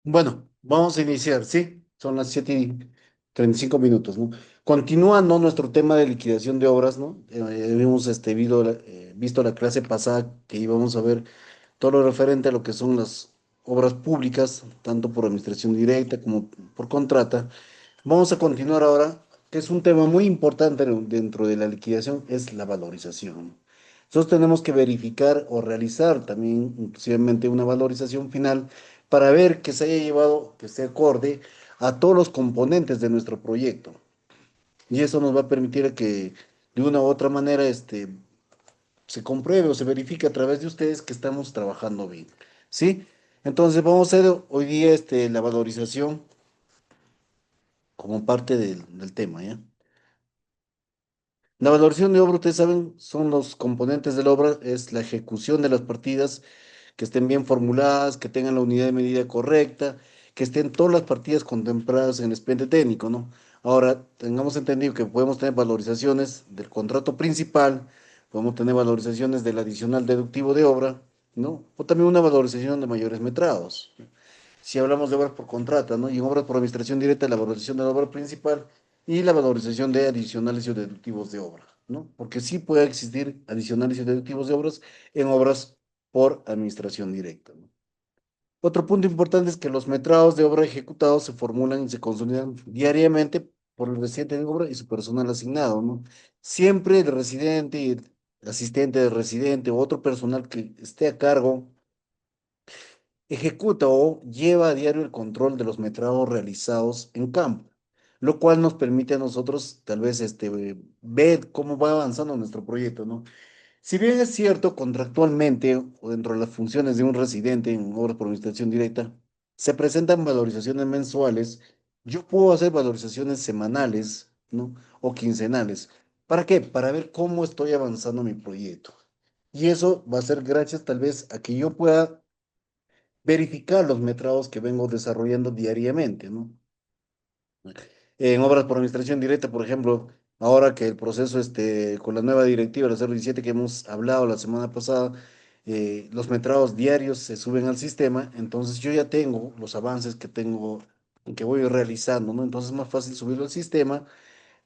Bueno, vamos a iniciar, ¿sí? Son las 7:35, ¿no? Continuando nuestro tema de liquidación de obras, ¿no? Hemos visto la clase pasada que íbamos a ver todo lo referente a lo que son las obras públicas, tanto por administración directa como por contrata. Vamos a continuar ahora, que es un tema muy importante dentro de la liquidación, es la valorización. Nosotros tenemos que verificar o realizar también, inclusivamente, una valorización final para ver que se haya llevado, que esté acorde a todos los componentes de nuestro proyecto. Y eso nos va a permitir que de una u otra manera se compruebe o se verifique a través de ustedes que estamos trabajando bien. ¿Sí? Entonces vamos a hacer hoy día la valorización como parte del tema, ¿ya? La valoración de obra, ustedes saben, son los componentes de la obra, es la ejecución de las partidas que estén bien formuladas, que tengan la unidad de medida correcta, que estén todas las partidas contempladas en el expediente técnico, ¿no? Ahora, tengamos entendido que podemos tener valorizaciones del contrato principal, podemos tener valorizaciones del adicional deductivo de obra, ¿no? O también una valorización de mayores metrados. Si hablamos de obras por contrata, ¿no? Y en obras por administración directa, la valorización de la obra principal y la valorización de adicionales y deductivos de obra, ¿no? Porque sí puede existir adicionales y deductivos de obras en obras por administración directa, ¿no? Otro punto importante es que los metrados de obra ejecutados se formulan y se consolidan diariamente por el residente de obra y su personal asignado, ¿no? Siempre el residente y el asistente del residente o otro personal que esté a cargo ejecuta o lleva a diario el control de los metrados realizados en campo, lo cual nos permite a nosotros tal vez ver cómo va avanzando nuestro proyecto, ¿no? Si bien es cierto, contractualmente o dentro de las funciones de un residente en obras por administración directa, se presentan valorizaciones mensuales, yo puedo hacer valorizaciones semanales, ¿no? O quincenales. ¿Para qué? Para ver cómo estoy avanzando mi proyecto. Y eso va a ser gracias tal vez a que yo pueda verificar los metrados que vengo desarrollando diariamente, ¿no? En obras por administración directa, por ejemplo, ahora que el proceso con la nueva directiva, la 017 que hemos hablado la semana pasada, los metrados diarios se suben al sistema, entonces yo ya tengo los avances que tengo, que voy realizando, ¿no? Entonces es más fácil subirlo al sistema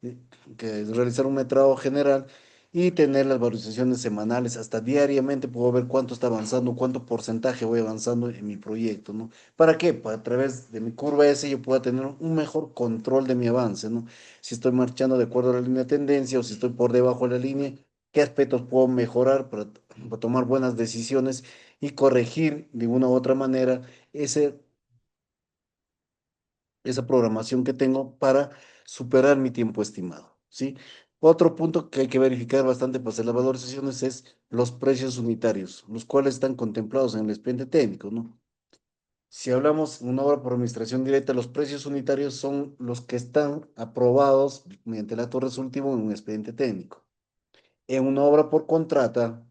eh, que es realizar un metrado general y tener las valorizaciones semanales, hasta diariamente puedo ver cuánto está avanzando, cuánto porcentaje voy avanzando en mi proyecto, ¿no? ¿Para qué? Para a través de mi curva S yo pueda tener un mejor control de mi avance, ¿no? Si estoy marchando de acuerdo a la línea de tendencia o si estoy por debajo de la línea, qué aspectos puedo mejorar para tomar buenas decisiones y corregir de una u otra manera ese esa programación que tengo para superar mi tiempo estimado, ¿sí? Otro punto que hay que verificar bastante para hacer las valorizaciones es los precios unitarios, los cuales están contemplados en el expediente técnico, ¿no? Si hablamos de una obra por administración directa, los precios unitarios son los que están aprobados mediante el acto resolutivo en un expediente técnico. En una obra por contrata,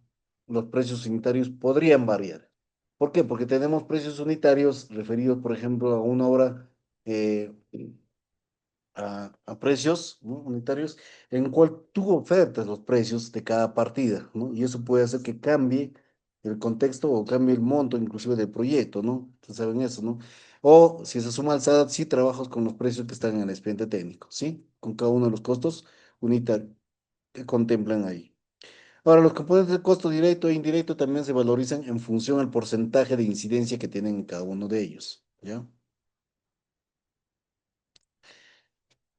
los precios unitarios podrían variar. ¿Por qué? Porque tenemos precios unitarios referidos, por ejemplo, a una obra eh, a precios, ¿no? Unitarios, en cual tú ofertas los precios de cada partida, ¿no? Y eso puede hacer que cambie el contexto o cambie el monto inclusive del proyecto, ¿no? Ustedes saben eso, ¿no? O si se suma al SAT, sí trabajas con los precios que están en el expediente técnico, ¿sí? Con cada uno de los costos unitarios que contemplan ahí. Ahora, los componentes de costo directo e indirecto también se valorizan en función al porcentaje de incidencia que tienen en cada uno de ellos, ¿ya?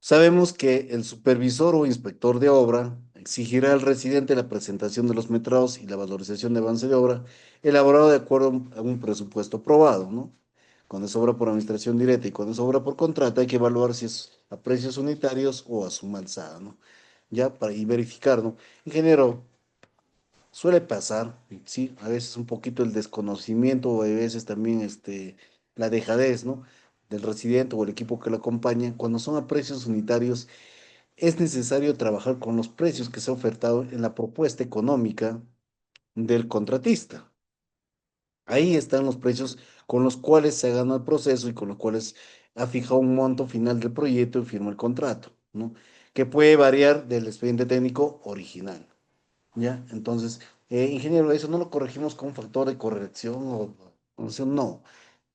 Sabemos que el supervisor o inspector de obra exigirá al residente la presentación de los metrados y la valorización de avance de obra elaborado de acuerdo a un presupuesto aprobado, ¿no? Cuando es obra por administración directa y cuando es obra por contrato hay que evaluar si es a precios unitarios o a suma alzada, ¿no? Ya para ir verificar, ¿no? Ingeniero, suele pasar, sí, a veces un poquito el desconocimiento o a veces también la dejadez, ¿no? Del residente o el equipo que lo acompaña, cuando son a precios unitarios es necesario trabajar con los precios que se ha ofertado en la propuesta económica del contratista. Ahí están los precios con los cuales se ha ganado el proceso y con los cuales ha fijado un monto final del proyecto y firma el contrato, ¿no? Que puede variar del expediente técnico original, ¿ya? Entonces, ingeniero, eso no lo corregimos con un factor de corrección o sea, no.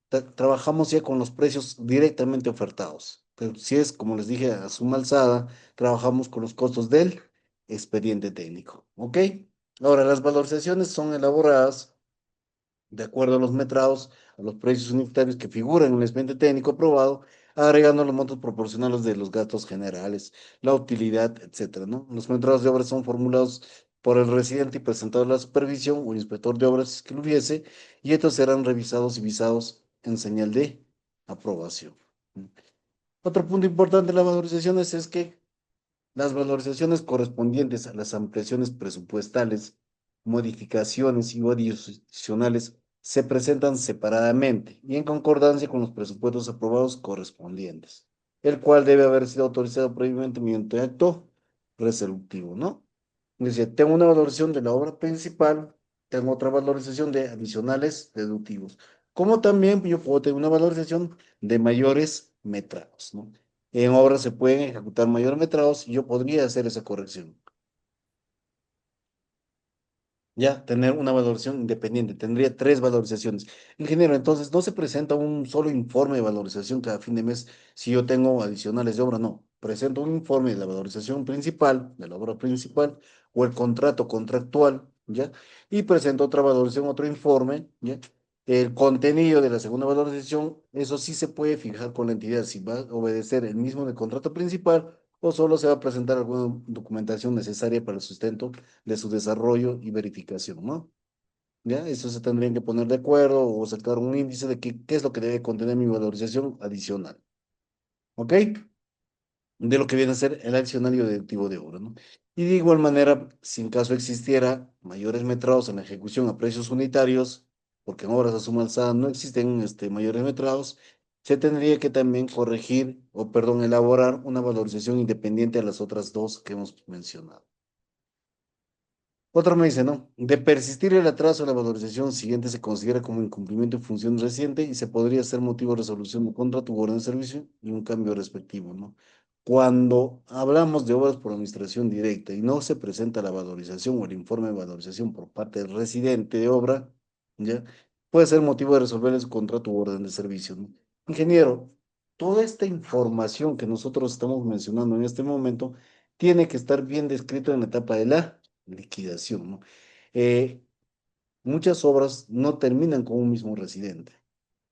trabajamos ya con los precios directamente ofertados. Pero si es, como les dije, a suma alzada, trabajamos con los costos del expediente técnico. ¿Ok? Ahora, las valorizaciones son elaboradas de acuerdo a los metrados, a los precios unitarios que figuran en el expediente técnico aprobado, agregando los montos proporcionales de los gastos generales, la utilidad, etcétera, ¿no? Los metrados de obras son formulados por el residente y presentados a la supervisión o inspector de obras si que lo hubiese, y estos serán revisados y visados en señal de aprobación. Otro punto importante de las valorizaciones es que las valorizaciones correspondientes a las ampliaciones presupuestales, modificaciones y o adicionales se presentan separadamente y en concordancia con los presupuestos aprobados correspondientes, el cual debe haber sido autorizado previamente mediante acto resolutivo, ¿no? Es decir, tengo una valorización de la obra principal, tengo otra valorización de adicionales deductivos, como también yo puedo tener una valorización de mayores metrados, ¿no? En obras se pueden ejecutar mayores metrados y yo podría hacer esa corrección. Ya, tener una valoración independiente. Tendría tres valorizaciones. Ingeniero, entonces, no se presenta un solo informe de valorización cada fin de mes si yo tengo adicionales de obra, no. Presento un informe de la valorización principal, de la obra principal, o el contrato contractual, ¿ya? Y presento otra valorización, otro informe, ¿ya? El contenido de la segunda valorización, eso sí se puede fijar con la entidad, si va a obedecer el mismo del contrato principal o solo se va a presentar alguna documentación necesaria para el sustento de su desarrollo y verificación, ¿no? ¿Ya? Eso se tendrían que poner de acuerdo o sacar un índice de qué es lo que debe contener mi valorización adicional, ¿ok? De lo que viene a ser el accionario deductivo de obra, ¿no? Y de igual manera, si en caso existiera mayores metrados en la ejecución a precios unitarios, porque en obras a suma alzada no existen mayores metrados, se tendría que también corregir o, perdón, elaborar una valorización independiente a las otras dos que hemos mencionado. Otro me dice, ¿no? De persistir el atraso en la valorización siguiente se considera como incumplimiento en función reciente y se podría ser motivo de resolución de contrato u orden de servicio y un cambio respectivo, ¿no? Cuando hablamos de obras por administración directa y no se presenta la valorización o el informe de valorización por parte del residente de obra, ¿ya? Puede ser motivo de resolver su contrato u orden de servicio, ¿no? Ingeniero, toda esta información que nosotros estamos mencionando en este momento tiene que estar bien descrito en la etapa de la liquidación, ¿no? Eh, Muchas obras no terminan con un mismo residente.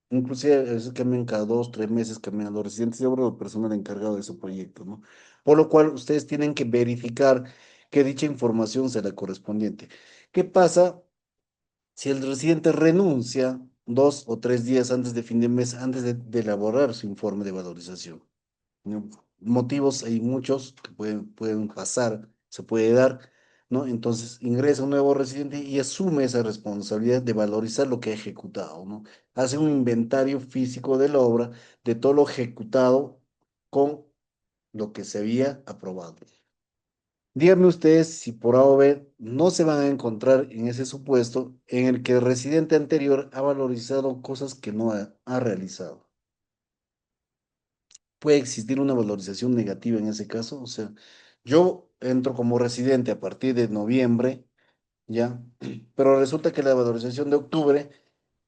Inclusive a veces cambian cada 2, 3 meses, cambian a los residentes de obra o el personal encargado de su proyecto, ¿no? Por lo cual ustedes tienen que verificar que dicha información sea la correspondiente. ¿Qué pasa si el residente renuncia 2 o 3 días antes de fin de mes, antes de elaborar su informe de valorización? ¿No? Motivos hay muchos que pueden pasar, se puede dar, ¿no? Entonces ingresa un nuevo residente y asume esa responsabilidad de valorizar lo que ha ejecutado, ¿no? Hace un inventario físico de la obra, de todo lo ejecutado con lo que se había aprobado. Díganme ustedes si por A o B no se van a encontrar en ese supuesto en el que el residente anterior ha valorizado cosas que no ha realizado. Puede existir una valorización negativa en ese caso. O sea, yo entro como residente a partir de noviembre, ¿ya? Pero resulta que la valorización de octubre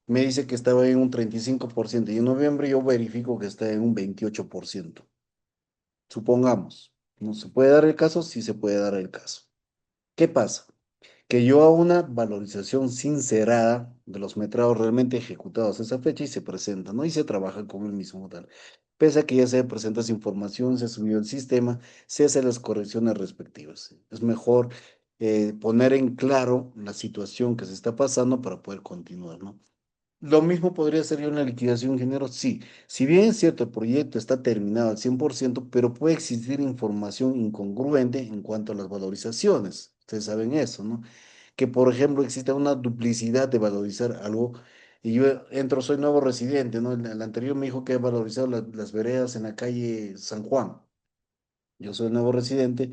me dice que estaba en un 35% y en noviembre yo verifico que está en un 28%. Supongamos, ¿no se puede dar el caso? Sí se puede dar el caso. ¿Qué pasa? Que yo hago una valorización sincerada de los metrados realmente ejecutados a esa fecha y se presenta, ¿no? Y se trabaja con el mismo tal. Pese a que ya se presenta esa información, se ha subido el sistema, se hacen las correcciones respectivas. Es mejor poner en claro la situación que se está pasando para poder continuar, ¿no? Lo mismo podría ser yo en la liquidación en género, sí. Si bien es cierto, el proyecto está terminado al 100%, pero puede existir información incongruente en cuanto a las valorizaciones. Ustedes saben eso, ¿no? Que, por ejemplo, exista una duplicidad de valorizar algo y yo entro, soy nuevo residente, ¿no? El anterior me dijo que ha valorizado las veredas en la calle San Juan. Yo soy el nuevo residente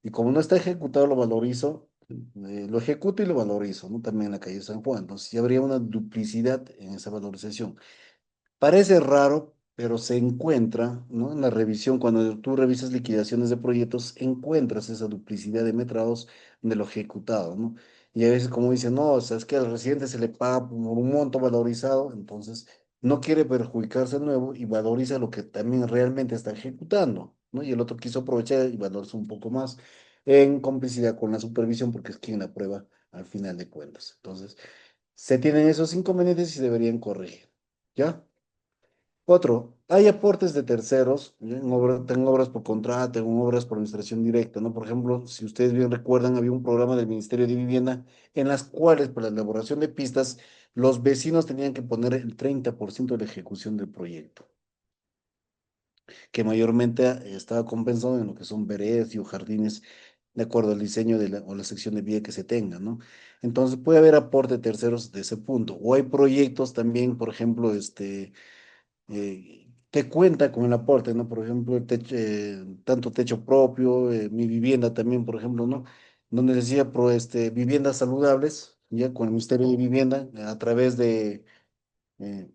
y como no está ejecutado, lo valorizo, lo ejecuto y lo valorizo, ¿no? También en la calle San Juan. Entonces, ya habría una duplicidad en esa valorización. Parece raro, pero se encuentra, ¿no? En la revisión, cuando tú revisas liquidaciones de proyectos, encuentras esa duplicidad de metrados de lo ejecutado, ¿no? Y a veces como dicen, no, o sea, es que al residente se le paga por un monto valorizado, entonces no quiere perjudicarse al nuevo y valoriza lo que también realmente está ejecutando, ¿no? Y el otro quiso aprovechar y valorarse un poco más en complicidad con la supervisión porque es quien la prueba al final de cuentas. Entonces, se tienen esos inconvenientes y se deberían corregir, ¿ya? Otro, hay aportes de terceros, ¿ya? Tengo obras por contrato, tengo obras por administración directa, ¿no? Por ejemplo, si ustedes bien recuerdan, había un programa del Ministerio de Vivienda en las cuales para la elaboración de pistas, los vecinos tenían que poner el 30% de la ejecución del proyecto, que mayormente estaba compensado en lo que son veredas y o jardines, de acuerdo al diseño de o la sección de vía que se tenga, ¿no? Entonces puede haber aporte de terceros de ese punto. O hay proyectos también, por ejemplo, que cuenta con el aporte, ¿no? Por ejemplo, tanto techo propio, mi vivienda también, por ejemplo, ¿no? Donde decía viviendas saludables, ya con el Ministerio de Vivienda, a través de eh,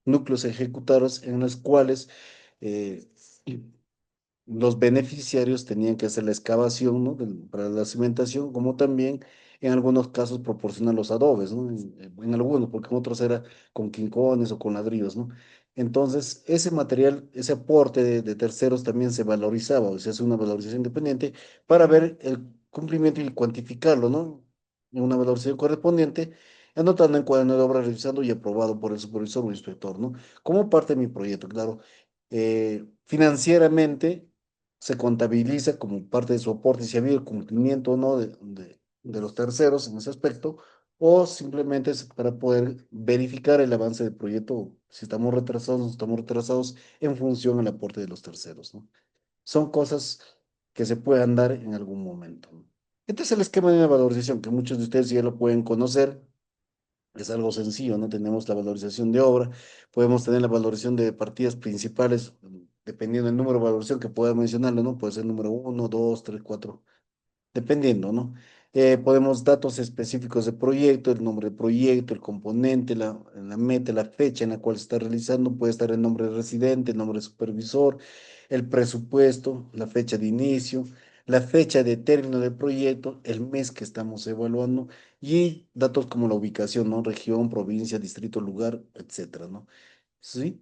núcleos ejecutados en los cuales eh, los beneficiarios tenían que hacer la excavación, ¿no? Para la cimentación, como también en algunos casos proporcionar los adobes, ¿no? En algunos, porque en otros era con quincones o con ladrillos, ¿no? Entonces, ese material, ese aporte de terceros también se valorizaba, o se hace una valorización independiente para ver el cumplimiento y cuantificarlo, ¿no? En una valorización correspondiente, anotando en cuaderno de obra revisado y aprobado por el supervisor o inspector, ¿no? Como parte de mi proyecto, claro. Financieramente se contabiliza como parte de su aporte si ha habido cumplimiento o no de los terceros en ese aspecto, o simplemente es para poder verificar el avance del proyecto, si estamos retrasados o no estamos retrasados en función al aporte de los terceros, ¿no? Son cosas que se puedan dar en algún momento, ¿no? Este es el esquema de una valorización que muchos de ustedes ya lo pueden conocer. Es algo sencillo, ¿no? Tenemos la valorización de obra, podemos tener la valoración de partidas principales, dependiendo del número de valoración que pueda mencionarlo, ¿no? Puede ser número uno, dos, tres, cuatro, dependiendo, ¿no? Podemos datos específicos del proyecto, el nombre del proyecto, el componente, la meta, la fecha en la cual se está realizando, puede estar el nombre del residente, el nombre del supervisor, el presupuesto, la fecha de inicio, la fecha de término del proyecto, el mes que estamos evaluando y datos como la ubicación, ¿no? Región, provincia, distrito, lugar, etcétera, ¿no? ¿Sí?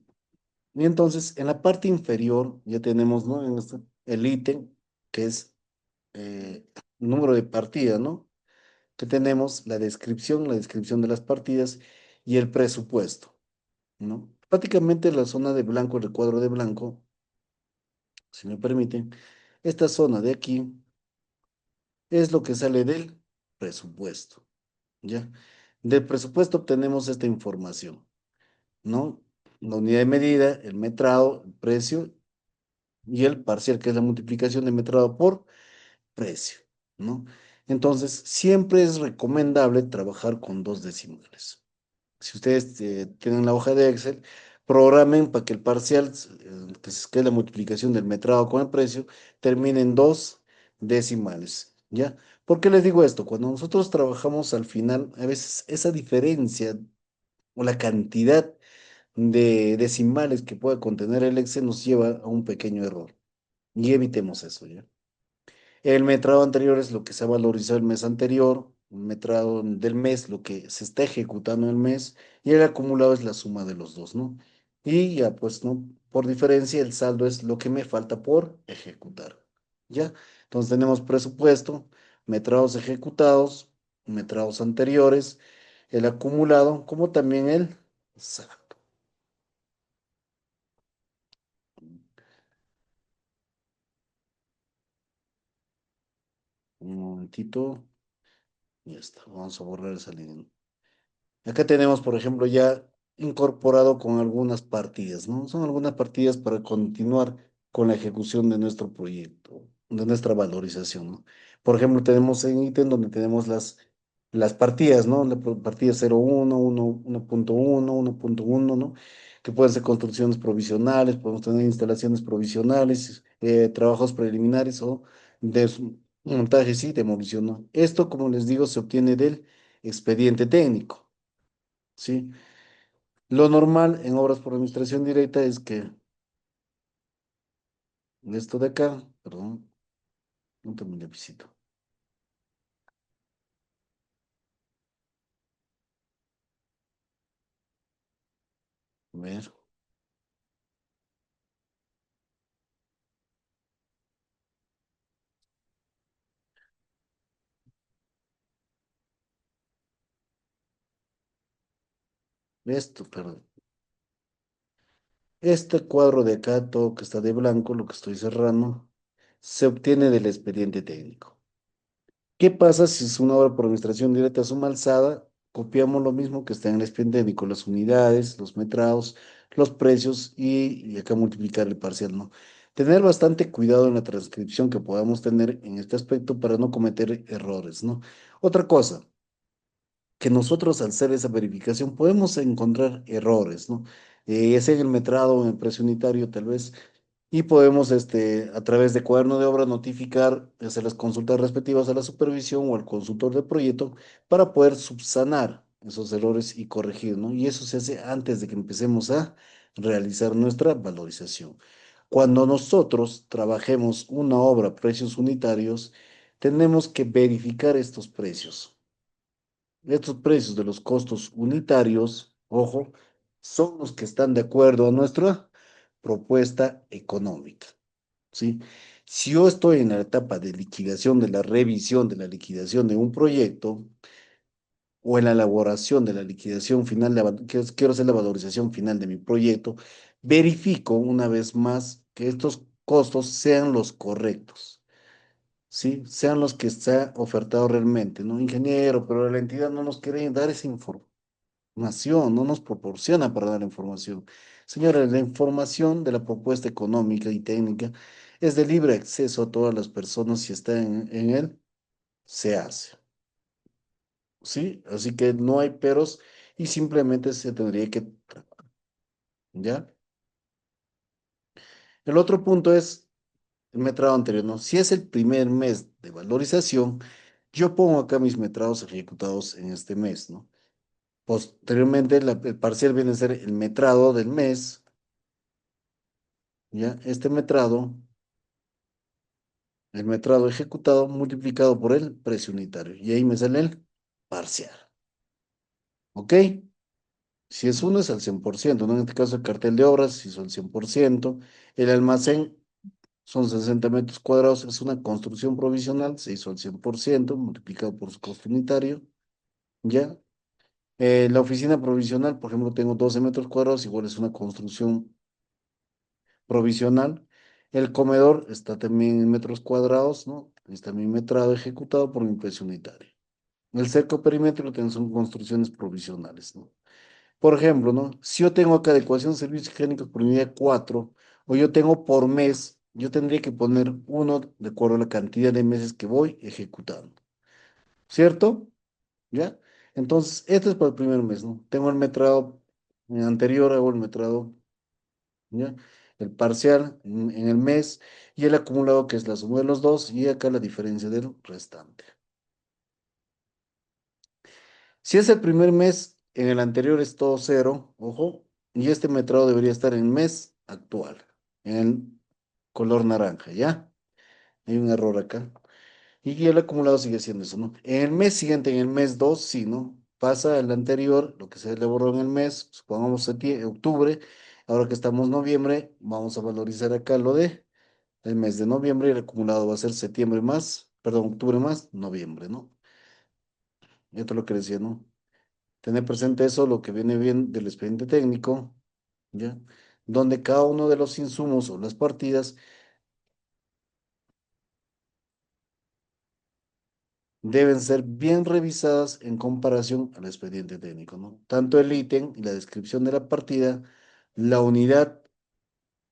Y entonces, en la parte inferior ya tenemos, ¿no? El ítem, que es número de partidas, ¿no? Que tenemos la descripción de las partidas y el presupuesto, ¿no? Prácticamente la zona de blanco, el recuadro de blanco, si me permiten, esta zona de aquí es lo que sale del presupuesto, ¿ya? Del presupuesto obtenemos esta información, ¿no? La unidad de medida, el metrado, el precio y el parcial, que es la multiplicación de metrado por precio, ¿no? Entonces, siempre es recomendable trabajar con dos decimales. Si ustedes tienen la hoja de Excel, programen para que el parcial, que es la multiplicación del metrado con el precio, termine en dos decimales, ¿ya? ¿Por qué les digo esto? Cuando nosotros trabajamos al final, a veces esa diferencia o la cantidad de decimales que pueda contener el Excel nos lleva a un pequeño error. Y evitemos eso, ¿ya? El metrado anterior es lo que se ha valorizado el mes anterior, el metrado del mes, lo que se está ejecutando el mes, y el acumulado es la suma de los dos, ¿no? Y ya, pues, ¿no? Por diferencia, el saldo es lo que me falta por ejecutar, ¿ya? Entonces tenemos presupuesto, metrados ejecutados, metrados anteriores, el acumulado, como también el saldo. Un momentito, ya está, vamos a borrar esa línea. Acá tenemos, por ejemplo, ya incorporado con algunas partidas, ¿no? Son algunas partidas para continuar con la ejecución de nuestro proyecto, de nuestra valorización, ¿no? Por ejemplo, tenemos en ítem donde tenemos las partidas, ¿no? La partida 01, 1.1, 1.1, ¿no? Que pueden ser construcciones provisionales, podemos tener instalaciones provisionales, trabajos preliminares o montajes y demolición, ¿no? Esto, como les digo, se obtiene del expediente técnico. ¿Sí? Lo normal en obras por administración directa es que esto de acá, perdón, no tengo un lapicito. ver, esto, perdón. Este cuadro de acá, todo que está de blanco, lo que estoy cerrando, se obtiene del expediente técnico. ¿Qué pasa si es una obra por administración directa suma alzada? Copiamos lo mismo que está en el expediente técnico, las unidades, los metrados, los precios y acá multiplicar el parcial, ¿no? Tener bastante cuidado en la transcripción que podamos tener en este aspecto para no cometer errores, ¿no? Otra cosa, que nosotros al hacer esa verificación podemos encontrar errores, ¿no? Ya sea en el metrado o en el precio unitario, tal vez, y podemos, a través de cuaderno de obra, notificar, hacer las consultas respectivas a la supervisión o al consultor del proyecto para poder subsanar esos errores y corregir, ¿no? Y eso se hace antes de que empecemos a realizar nuestra valorización. Cuando nosotros trabajemos una obra a precios unitarios, tenemos que verificar estos precios. Estos precios de los costos unitarios, ojo, son los que están de acuerdo a nuestra propuesta económica, ¿sí? Si yo estoy en la etapa de liquidación, de la revisión de la liquidación de un proyecto o en la elaboración de la liquidación final, quiero hacer la valorización final de mi proyecto, verifico una vez más que estos costos sean los correctos. ¿Sí? Sean los que está ofertado realmente, ¿no? Ingeniero, pero la entidad no nos quiere dar esa información, no nos proporciona para dar la información. Señores, la información de la propuesta económica y técnica es de libre acceso a todas las personas si está en él, se hace, ¿sí? Así que no hay peros y simplemente se tendría que, ¿ya? El otro punto es el metrado anterior, ¿no? Si es el primer mes de valorización, yo pongo acá mis metrados ejecutados en este mes, ¿no? Posteriormente, el parcial viene a ser el metrado del mes, ¿ya? Este metrado, el metrado ejecutado multiplicado por el precio unitario. Y ahí me sale el parcial, ¿ok? Si es uno es al 100%, ¿no? En este caso el cartel de obras se hizo al 100%. El almacén son 60 metros cuadrados, es una construcción provisional, se hizo al 100% multiplicado por su costo unitario, ¿ya? La oficina provisional, por ejemplo, tengo 12 metros cuadrados, igual es una construcción provisional. El comedor está también en metros cuadrados, ¿no? Está también metrado ejecutado por mi precio unitario. El cerco perímetro también son construcciones provisionales, ¿no? Por ejemplo, ¿no? Si yo tengo acá adecuación de servicios higiénicos por unidad 4 o yo tengo por mes, yo tendría que poner uno de acuerdo a la cantidad de meses que voy ejecutando, ¿cierto? ¿Ya? Entonces, este es para el primer mes, ¿no? Tengo el metrado anterior, hago el metrado, ¿ya? El parcial en el mes y el acumulado que es la suma de los dos y acá la diferencia del restante. Si es el primer mes, en el anterior es todo cero, ojo, y este metrado debería estar en el mes actual, en el color naranja, ¿ya? Hay un error acá. Y el acumulado sigue siendo eso, ¿no? En el mes siguiente, en el mes 2 sí, ¿no? Pasa el anterior, lo que se elaboró en el mes, supongamos octubre, ahora que estamos en noviembre, vamos a valorizar acá lo de el mes de noviembre y el acumulado va a ser septiembre más, perdón, octubre más, noviembre, ¿no? Esto es lo que decía, ¿no? Tener presente eso, lo que viene bien del expediente técnico, ¿ya? Donde cada uno de los insumos o las partidas deben ser bien revisadas en comparación al expediente técnico, ¿no? Tanto el ítem y la descripción de la partida, la unidad,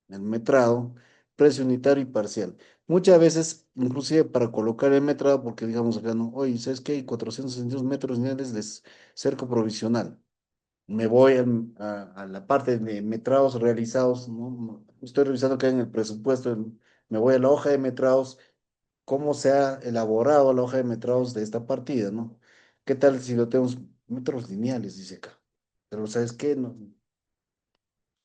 el metrado, precio unitario y parcial. Muchas veces, inclusive para colocar el metrado, porque digamos acá, ¿no? Oye, ¿sabes qué? Hay 462 metros lineales de cerco provisional. Me voy a la parte de metrados realizados, ¿no? Estoy revisando que hay en el presupuesto, me voy a la hoja de metrados, cómo se ha elaborado la hoja de metrados de esta partida, ¿no? ¿Qué tal si lo tenemos metros lineales, dice acá? Pero ¿sabes qué? No,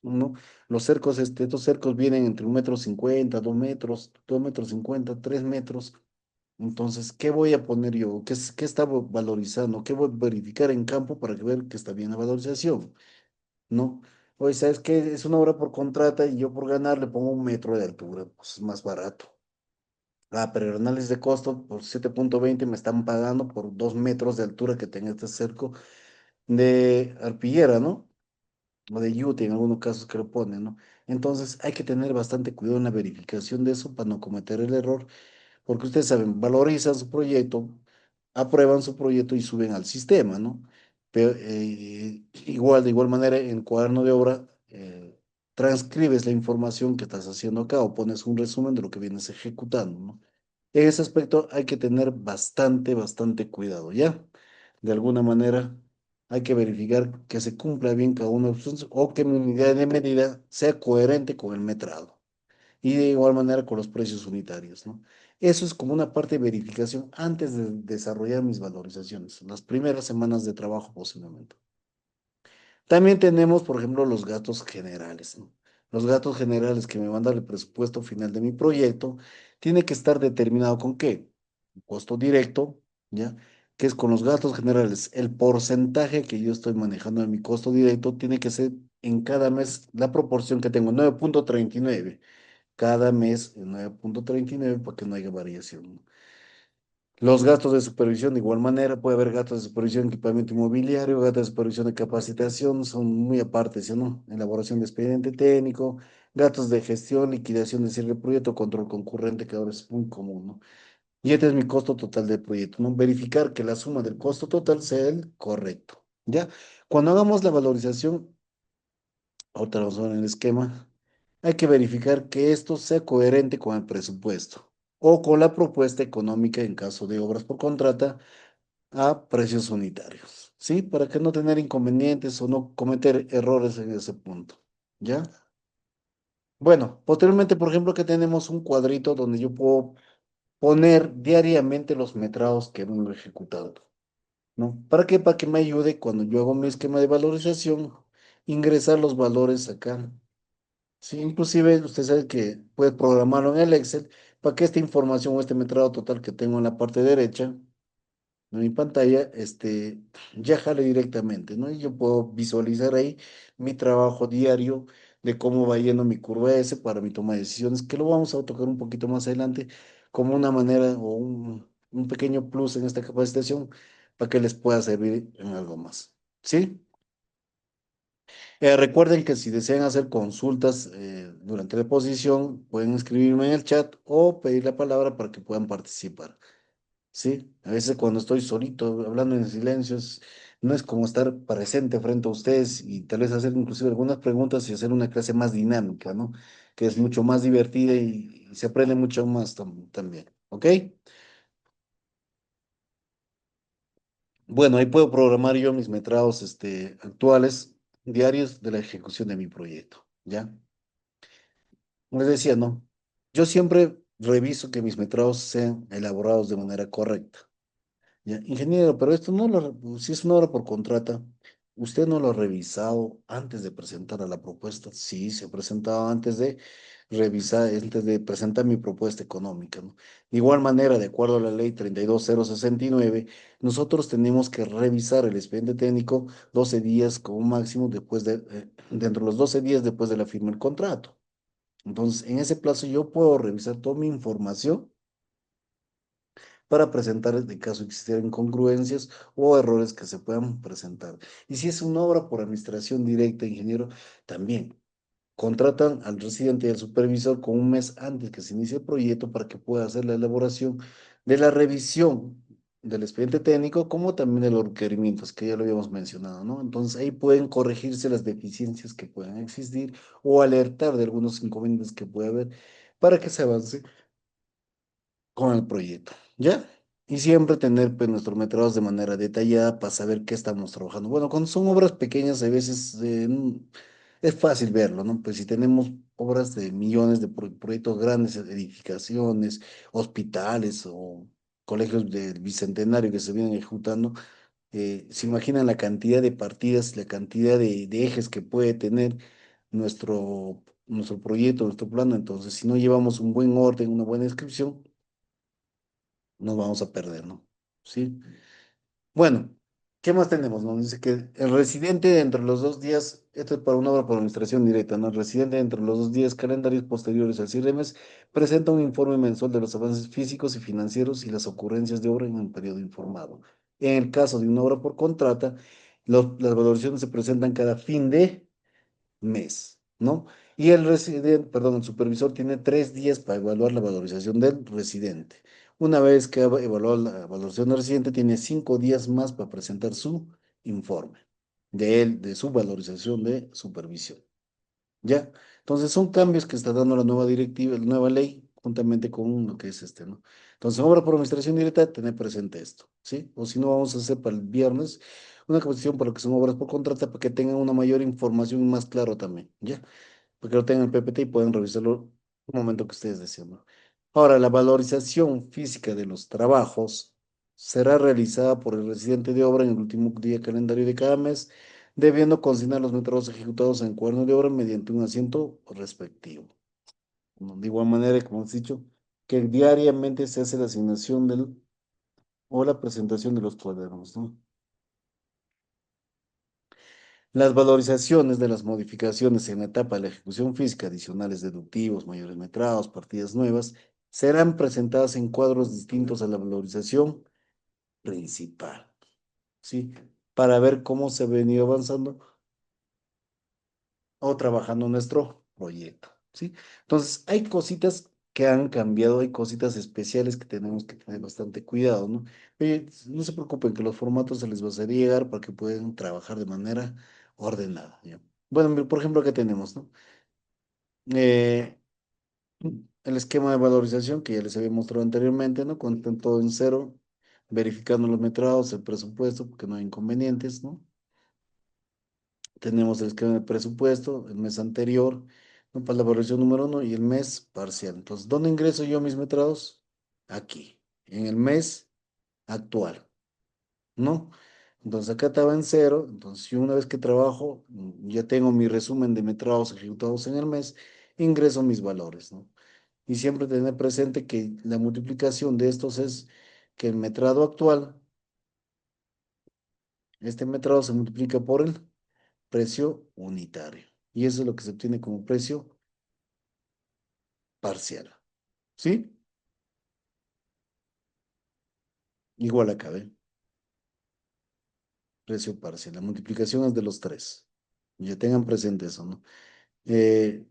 no, los cercos, estos cercos vienen entre 1,50 m, 2 metros, 2,50 m, 3 metros. Entonces, ¿qué voy a poner yo? ¿Qué está valorizando? ¿Qué voy a verificar en campo para ver que está bien la valorización? ¿No? Oye, ¿sabes qué? Es una obra por contrata y yo por ganar le pongo 1 metro de altura, pues es más barato. Ah, pero el análisis de costo por 7,20 me están pagando por 2 metros de altura que tenga este cerco de arpillera, ¿no? O de yute en algunos casos que lo ponen, ¿no? Entonces hay que tener bastante cuidado en la verificación de eso para no cometer el error, porque ustedes saben, valorizan su proyecto, aprueban su proyecto y suben al sistema, ¿no? Pero igual, de igual manera, en el cuaderno de obra, transcribes la información que estás haciendo acá o pones un resumen de lo que vienes ejecutando, ¿no? En ese aspecto hay que tener bastante, bastante cuidado, ¿ya? De alguna manera hay que verificar que se cumpla bien cada uno de los puntos o que mi unidad de medida sea coherente con el metrado y de igual manera con los precios unitarios, ¿no? Eso es como una parte de verificación antes de desarrollar mis valorizaciones, las primeras semanas de trabajo posiblemente. También tenemos, por ejemplo, los gastos generales, ¿no? Los gastos generales que me manda el presupuesto final de mi proyecto tiene que estar determinado con qué? Un costo directo, ¿ya? Que es con los gastos generales. El porcentaje que yo estoy manejando de mi costo directo tiene que ser en cada mes la proporción que tengo, 9,39 cada mes en 9,39 para que no haya variación, ¿no? Los gastos de supervisión, de igual manera, puede haber gastos de supervisión de equipamiento inmobiliario, gastos de supervisión de capacitación, son muy aparte, ¿sí o no? Elaboración de expediente técnico, gastos de gestión, liquidación de cierre de proyecto, control concurrente, que ahora es muy común, ¿no? Y este es mi costo total del proyecto, ¿no? Verificar que la suma del costo total sea el correcto, ¿ya? Cuando hagamos la valorización, ahorita vamos a ver en el esquema, hay que verificar que esto sea coherente con el presupuesto o con la propuesta económica en caso de obras por contrata a precios unitarios, ¿sí? Para que no tener inconvenientes o no cometer errores en ese punto, ¿ya? Bueno, posteriormente, por ejemplo, que tenemos un cuadrito donde yo puedo poner diariamente los metrados que vengo ejecutando, ¿no? ¿Para qué? Para que me ayude cuando yo hago mi esquema de valorización, ingresar los valores acá. Sí, inclusive usted sabe que puede programarlo en el Excel para que esta información o este metrado total que tengo en la parte derecha de mi pantalla, ya jale directamente, ¿no? Y yo puedo visualizar ahí mi trabajo diario de cómo va yendo mi curva S para mi toma de decisiones, que lo vamos a tocar un poquito más adelante como una manera o un pequeño plus en esta capacitación para que les pueda servir en algo más. ¿Sí? Recuerden que si desean hacer consultas durante la exposición, pueden escribirme en el chat o pedir la palabra para que puedan participar. Sí, a veces cuando estoy solito hablando en silencio, no es como estar presente frente a ustedes y tal vez hacer inclusive algunas preguntas y hacer una clase más dinámica, ¿no? Que es mucho más divertida y se aprende mucho más también. ¿Ok? Bueno, ahí puedo programar yo mis metrados actuales diarios de la ejecución de mi proyecto. ¿Ya? Les decía, ¿no? Yo siempre reviso que mis metrados sean elaborados de manera correcta. ¿Ya? Ingeniero, pero esto no lo, si es una obra por contrata, ¿usted no lo ha revisado antes de presentar a la propuesta? Sí, se ha presentado antes de revisar, antes de presentar mi propuesta económica, ¿no? De igual manera, de acuerdo a la ley 32069, nosotros tenemos que revisar el expediente técnico 12 días como máximo después dentro de los 12 días después de la firma del contrato. Entonces, en ese plazo yo puedo revisar toda mi información para presentar de caso existieran incongruencias o errores que se puedan presentar. Y si es una obra por administración directa, ingeniero, también contratan al residente y al supervisor con un mes antes que se inicie el proyecto para que pueda hacer la elaboración de la revisión del expediente técnico, como también de los requerimientos, que ya lo habíamos mencionado, ¿no? Entonces ahí pueden corregirse las deficiencias que puedan existir o alertar de algunos inconvenientes que puede haber para que se avance con el proyecto, ¿ya? Y siempre tener pues, nuestros metrados de manera detallada para saber qué estamos trabajando. Bueno, cuando son obras pequeñas, a veces es fácil verlo, ¿no? Pues si tenemos obras de millones de proyectos grandes, edificaciones, hospitales o colegios del bicentenario que se vienen ejecutando, se imaginan la cantidad de partidas, la cantidad de ejes que puede tener nuestro proyecto, nuestro plano. Entonces, si no llevamos un buen orden, una buena descripción, nos vamos a perder, ¿no? Sí. Bueno. ¿Qué más tenemos? ¿No? Dice que el residente entre los 2 días, esto es para una obra por administración directa, ¿no? El residente entre los 2 días calendarios posteriores al cierre de mes presenta un informe mensual de los avances físicos y financieros y las ocurrencias de obra en un periodo informado. En el caso de una obra por contrata, las valoraciones se presentan cada fin de mes, ¿no? Y el residente, perdón, el supervisor tiene 3 días para evaluar la valorización del residente. Una vez que ha evaluado la valoración del residente, tiene 5 días más para presentar su informe de él, de su valorización de supervisión. ¿Ya? Entonces son cambios que está dando la nueva directiva, la nueva ley, juntamente con lo que es este, ¿no? Entonces, obra por administración directa, tener presente esto, ¿sí? O si no, vamos a hacer para el viernes una capacitación para lo que son obras por contrata, para que tengan una mayor información y más claro también, ¿ya? Para que lo tengan en PPT y puedan revisarlo un momento que ustedes deseen, ¿no? Ahora, la valorización física de los trabajos será realizada por el residente de obra en el último día calendario de cada mes, debiendo consignar los metros ejecutados en cuaderno de obra mediante un asiento respectivo. ¿No? De igual manera, como hemos dicho, que diariamente se hace la asignación o la presentación de los cuadernos, ¿no? Las valorizaciones de las modificaciones en la etapa de la ejecución física, adicionales deductivos, mayores metrados, partidas nuevas, serán presentadas en cuadros distintos a la valorización principal, ¿sí? Para ver cómo se ha venido avanzando o trabajando nuestro proyecto, ¿sí? Entonces, hay cositas que han cambiado, hay cositas especiales que tenemos que tener bastante cuidado, ¿no? Oye, no se preocupen que los formatos se les va a hacer llegar para que puedan trabajar de manera ordenada, ¿ya? Bueno, mira, por ejemplo, acá tenemos, ¿no? Eh, el esquema de valorización que ya les había mostrado anteriormente, ¿no? Con todo en cero, verificando los metrados, el presupuesto, porque no hay inconvenientes, ¿no? Tenemos el esquema de presupuesto, el mes anterior, ¿no? Para la evaluación número uno y el mes parcial. Entonces, ¿dónde ingreso yo mis metrados? Aquí, en el mes actual, ¿no? Entonces, acá estaba en cero. Entonces, yo una vez que trabajo, ya tengo mi resumen de metrados ejecutados en el mes, ingreso mis valores, ¿no? Y siempre tener presente que la multiplicación de estos es que el metrado actual, este metrado se multiplica por el precio unitario. Y eso es lo que se obtiene como precio parcial. ¿Sí? Igual acá, ¿ve? Precio parcial. La multiplicación es de los tres. Ya tengan presente eso, ¿no?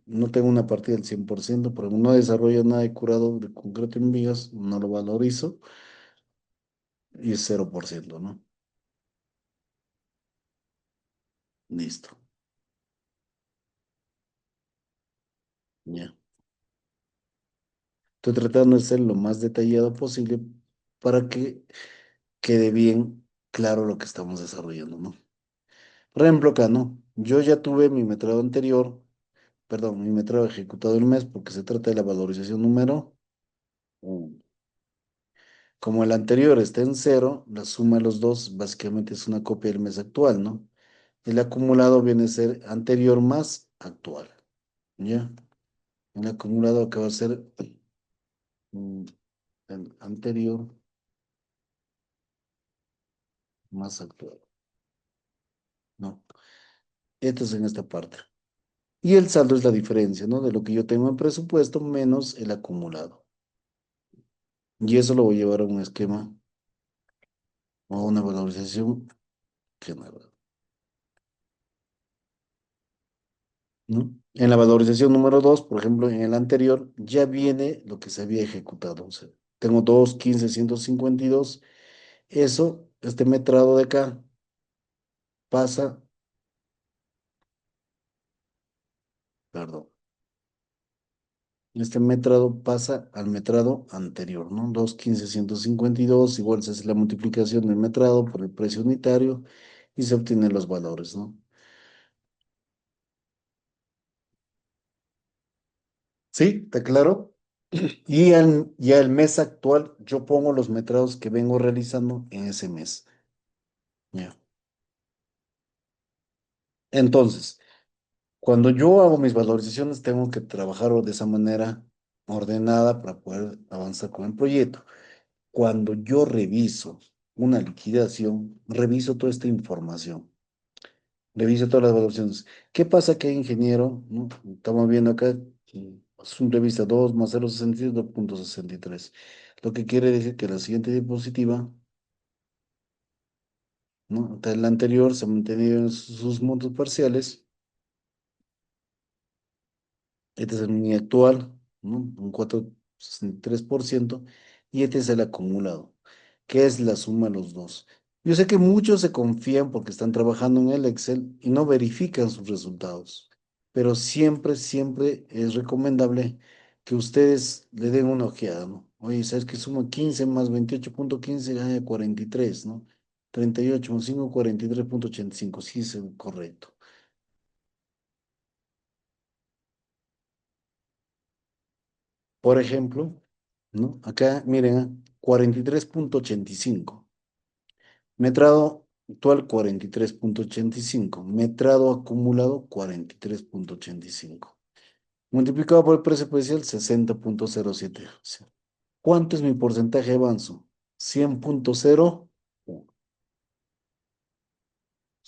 No tengo una partida del 100%, pero no desarrollo nada de curado de concreto en vigas, no lo valorizo y es 0%, ¿no? Listo. Ya. Estoy tratando de ser lo más detallado posible para que quede bien claro lo que estamos desarrollando, ¿no? Por ejemplo, acá, ¿no? Yo ya tuve mi metrado anterior, perdón, mi metrado ejecutado del mes porque se trata de la valorización número 1. Como el anterior está en cero, la suma de los dos básicamente es una copia del mes actual, ¿no? El acumulado viene a ser anterior más actual, ¿ya? El acumulado acaba de ser mm, el anterior más actual, ¿no? Esto es en esta parte. Y el saldo es la diferencia, ¿no? De lo que yo tengo en presupuesto menos el acumulado. Y eso lo voy a llevar a un esquema o a una valorización general, ¿no? En la valorización número 2, por ejemplo, en el anterior, ya viene lo que se había ejecutado. O sea, tengo 2.15.152. Eso, este metrado de acá, pasa, perdón, este metrado pasa al metrado anterior, ¿no? 2.15.152, igual se hace la multiplicación del metrado por el precio unitario y se obtienen los valores, ¿no? ¿Sí? ¿Está claro? Y ya el mes actual, yo pongo los metrados que vengo realizando en ese mes. Ya. Entonces, cuando yo hago mis valorizaciones, tengo que trabajar de esa manera ordenada para poder avanzar con el proyecto. Cuando yo reviso una liquidación, reviso toda esta información, reviso todas las evaluaciones. ¿Qué pasa que ingeniero? ¿No? Estamos viendo acá, es un revista 2 más 0,63, 2,63. Lo que quiere decir que la siguiente diapositiva, ¿no? Hasta la anterior se han mantenido en sus montos parciales. Este es el mini actual, ¿no? Un 4,63%. Y este es el acumulado, que es la suma de los dos. Yo sé que muchos se confían porque están trabajando en el Excel y no verifican sus resultados, pero siempre, siempre es recomendable que ustedes le den una ojeada, ¿no? Oye, ¿sabes que suma 15 más 28,15 gana 43, ¿no? 38 más 5, 43,85, sí es el correcto. Por ejemplo, ¿no? Acá, miren, 43,85. Metrado actual 43,85. Metrado acumulado 43,85. Multiplicado por el precio parcial 60,07. O sea, ¿cuánto es mi porcentaje de avanzo? 100,01.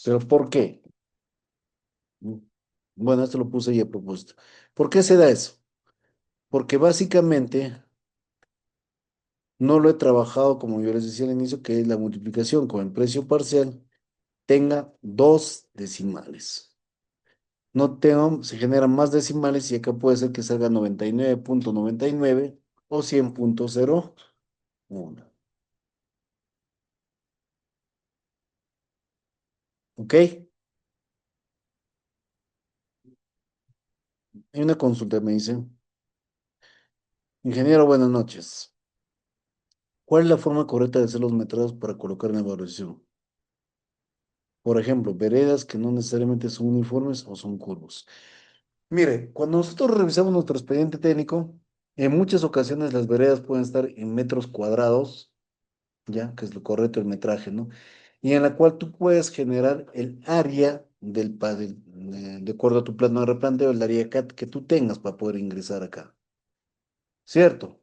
¿Pero por qué? ¿Mm? Bueno, esto lo puse ahí a propósito. ¿Por qué se da eso? Porque básicamente no lo he trabajado como yo les decía al inicio, que es la multiplicación con el precio parcial tenga dos decimales. No tengo, se generan más decimales y acá puede ser que salga 99,99 o 100,01. ¿Ok? Hay una consulta, me dice, ingeniero, buenas noches. ¿Cuál es la forma correcta de hacer los metrados para colocar en la evaluación? Por ejemplo, veredas que no necesariamente son uniformes o son curvos. Mire, cuando nosotros revisamos nuestro expediente técnico, en muchas ocasiones las veredas pueden estar en metros cuadrados, ya, que es lo correcto el metraje, ¿no? Y en la cual tú puedes generar el área de acuerdo a tu plano de replanteo, el área CAT que tú tengas para poder ingresar acá. ¿Cierto?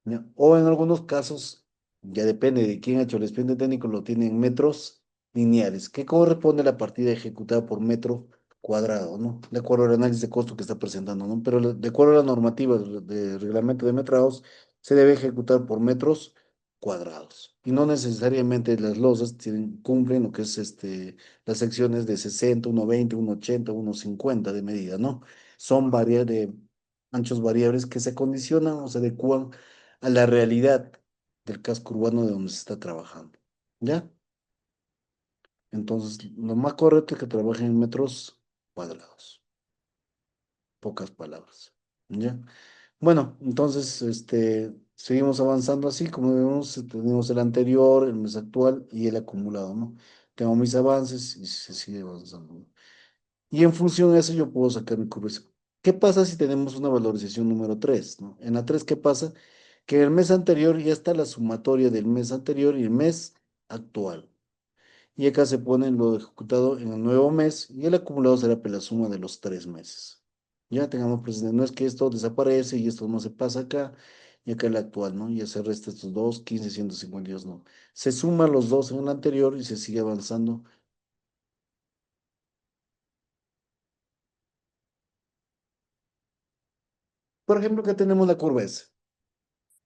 ¿Ya? O en algunos casos, ya depende de quién ha hecho el expediente técnico, lo tienen en metros lineales, que corresponde a la partida ejecutada por metro cuadrado, ¿no? De acuerdo al análisis de costo que está presentando, ¿no? Pero de acuerdo a la normativa de reglamento de metrados, se debe ejecutar por metros cuadrados. Y no necesariamente las losas cumplen lo que es las secciones de 60, 1,20, 1,80, 1,50 de medida, ¿no? Son de anchos variables que se condicionan o se adecúan a la realidad del casco urbano de donde se está trabajando. ¿Ya? Entonces, lo más correcto es que trabajen en metros cuadrados, pocas palabras. ¿Ya? Bueno, entonces, seguimos avanzando así, como vemos, tenemos el anterior, el mes actual y el acumulado, ¿no? Tengo mis avances y se sigue avanzando, ¿no? Y en función de eso yo puedo sacar mi curva. ¿Qué pasa si tenemos una valorización número 3, ¿no? En la 3, ¿qué pasa? Que en el mes anterior ya está la sumatoria del mes anterior y el mes actual. Y acá se pone lo ejecutado en el nuevo mes y el acumulado será pues, la suma de los 3 meses. Ya tengamos presente, no es que esto desaparece y esto no se pasa acá y acá el actual, ¿no? Ya se resta estos dos, 15, 152, no. Se suman los dos en el anterior y se sigue avanzando. Por ejemplo, acá tenemos la curva S.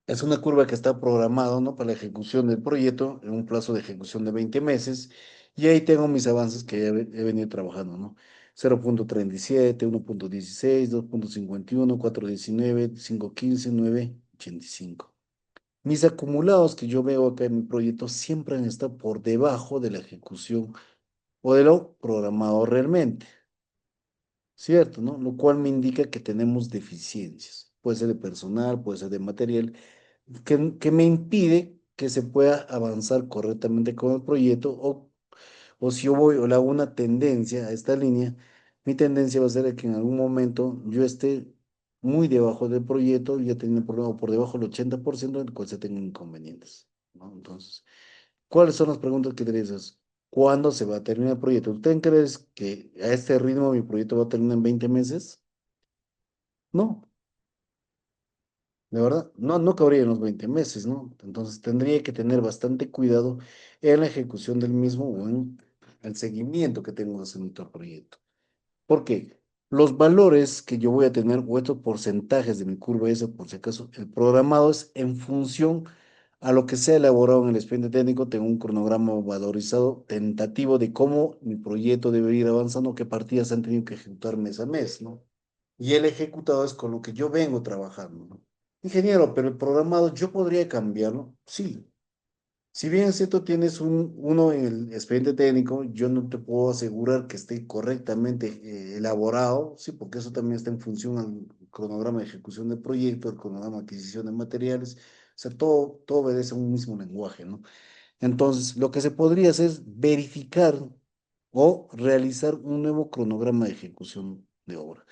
Es una curva que está programada, ¿no? Para la ejecución del proyecto en un plazo de ejecución de 20 meses. Y ahí tengo mis avances que he venido trabajando, ¿no? 0,37, 1,16, 2,51, 4,19, 5,15, 9,85. Mis acumulados que yo veo acá en mi proyecto siempre han estado por debajo de la ejecución o de lo programado realmente, ¿cierto? ¿No? Lo cual me indica que tenemos deficiencias. Puede ser de personal, puede ser de material que me impide que se pueda avanzar correctamente con el proyecto o si yo voy o le hago una tendencia a esta línea, mi tendencia va a ser a que en algún momento yo esté muy debajo del proyecto y ya teniendo problema o por debajo del 80% del cual se tengan inconvenientes, ¿no? Entonces, ¿cuáles son las preguntas que te haces? ¿Cuándo se va a terminar el proyecto? ¿Usted crees que a este ritmo mi proyecto va a terminar en 20 meses? No, de verdad, no, no cabría en los 20 meses, ¿no? Entonces tendría que tener bastante cuidado en la ejecución del mismo o en el seguimiento que tengo de ese nuestro proyecto. Porque los valores que yo voy a tener, o estos porcentajes de mi curva S, por si acaso, el programado es en función a lo que sea elaborado en el expediente técnico, tengo un cronograma valorizado tentativo de cómo mi proyecto debe ir avanzando, qué partidas han tenido que ejecutar mes a mes, ¿no? Y el ejecutado es con lo que yo vengo trabajando, ¿no? Ingeniero, pero el programado, ¿yo podría cambiarlo? Sí, si bien es cierto, tienes uno en el expediente técnico, yo no te puedo asegurar que esté correctamente elaborado, sí, porque eso también está en función al cronograma de ejecución del proyecto, el cronograma de adquisición de materiales, o sea, todo obedece a un mismo lenguaje, ¿no? Entonces, lo que se podría hacer es verificar o realizar un nuevo cronograma de ejecución de obra.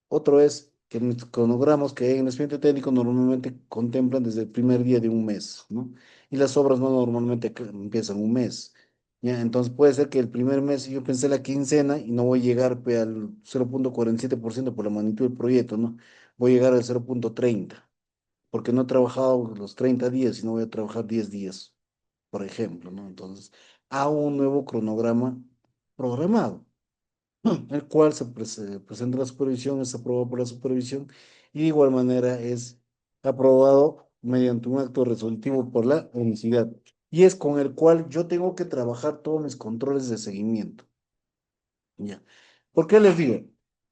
Otro es que mis cronogramas que hay en el expediente técnico normalmente contemplan desde el primer día de un mes, ¿no? Y las obras no normalmente empiezan un mes. ¿Ya? Entonces puede ser que el primer mes yo pensé la quincena y no voy a llegar pe, al 0,47% por la magnitud del proyecto, ¿no? Voy a llegar al 0,30 porque no he trabajado los 30 días, sino voy a trabajar 10 días, por ejemplo, ¿no? Entonces, hago un nuevo cronograma programado el cual se presenta a la supervisión, es aprobado por la supervisión y de igual manera es aprobado mediante un acto resolutivo por la unicidad. Y es con el cual yo tengo que trabajar todos mis controles de seguimiento. Ya. ¿Por qué les digo?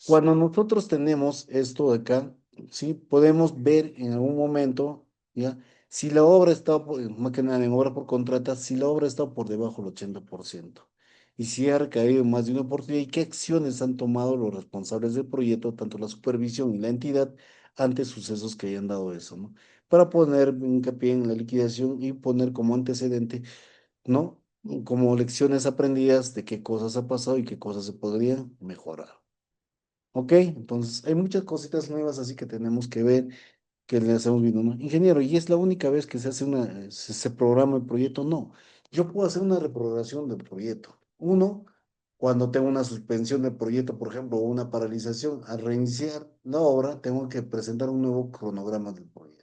Cuando nosotros tenemos esto de acá, ¿sí? Podemos ver en algún momento, ¿ya? Si la obra está, más que nada en obra por contrata, si la obra está por debajo del 80%. Y si ha recaído en más de 1%, ¿y qué acciones han tomado los responsables del proyecto, tanto la supervisión y la entidad, ante sucesos que hayan dado eso, ¿no? Para poner hincapié en la liquidación y poner como antecedente, ¿no? Como lecciones aprendidas de qué cosas ha pasado y qué cosas se podrían mejorar. ¿Ok? Entonces, hay muchas cositas nuevas así que tenemos que ver, que le hacemos viendo, ¿no? Ingeniero, ¿y es la única vez que se hace se programa el proyecto? No. Yo puedo hacer una reprogramación del proyecto. Uno, cuando tengo una suspensión del proyecto, por ejemplo, o una paralización, al reiniciar la obra, tengo que presentar un nuevo cronograma del proyecto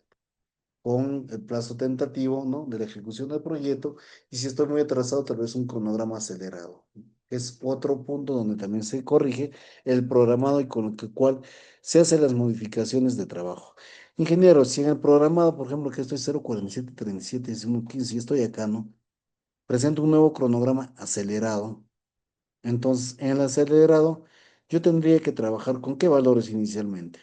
con el plazo tentativo, ¿no? De la ejecución del proyecto y si estoy muy atrasado, tal vez un cronograma acelerado. Es otro punto donde también se corrige el programado y con el cual se hacen las modificaciones de trabajo. Ingeniero, si en el programado, por ejemplo, que estoy 04737, 15 y estoy acá, ¿no? Presento un nuevo cronograma acelerado. Entonces, en el acelerado, yo tendría que trabajar con qué valores inicialmente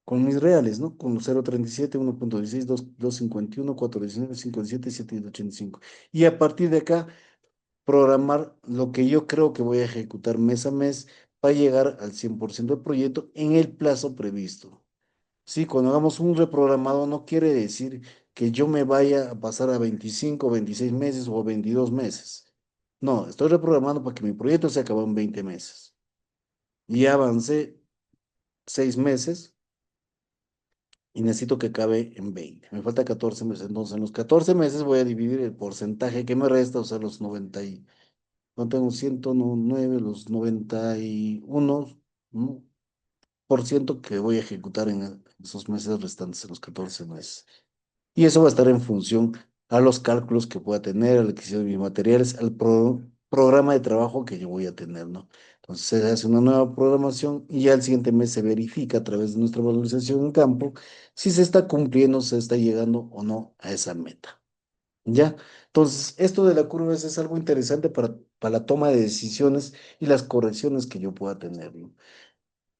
con mis reales, ¿no? Con los 0,37, 1,16, 2,51, 4,19, 5,17, 7,85. Y a partir de acá, programar lo que yo creo que voy a ejecutar mes a mes para llegar al 100% del proyecto en el plazo previsto. Sí, cuando hagamos un reprogramado no quiere decir que yo me vaya a pasar a 25, 26 meses o 22 meses. No, estoy reprogramando para que mi proyecto se acabe en 20 meses. Y ya avancé 6 meses y necesito que acabe en 20. Me falta 14 meses. Entonces, en los 14 meses voy a dividir el porcentaje que me resta, o sea, los 90 y, no tengo 109, los 91, ¿no? por ciento que voy a ejecutar en esos meses restantes, en los 14 meses. Y eso va a estar en función a los cálculos que pueda tener, a la adquisición de mis materiales, al programa de trabajo que yo voy a tener, ¿no? Entonces se hace una nueva programación y ya el siguiente mes se verifica a través de nuestra valorización en campo si se está cumpliendo, se está llegando o no a esa meta. ¿Ya? Entonces, esto de la curva es algo interesante para la toma de decisiones y las correcciones que yo pueda tener, ¿no?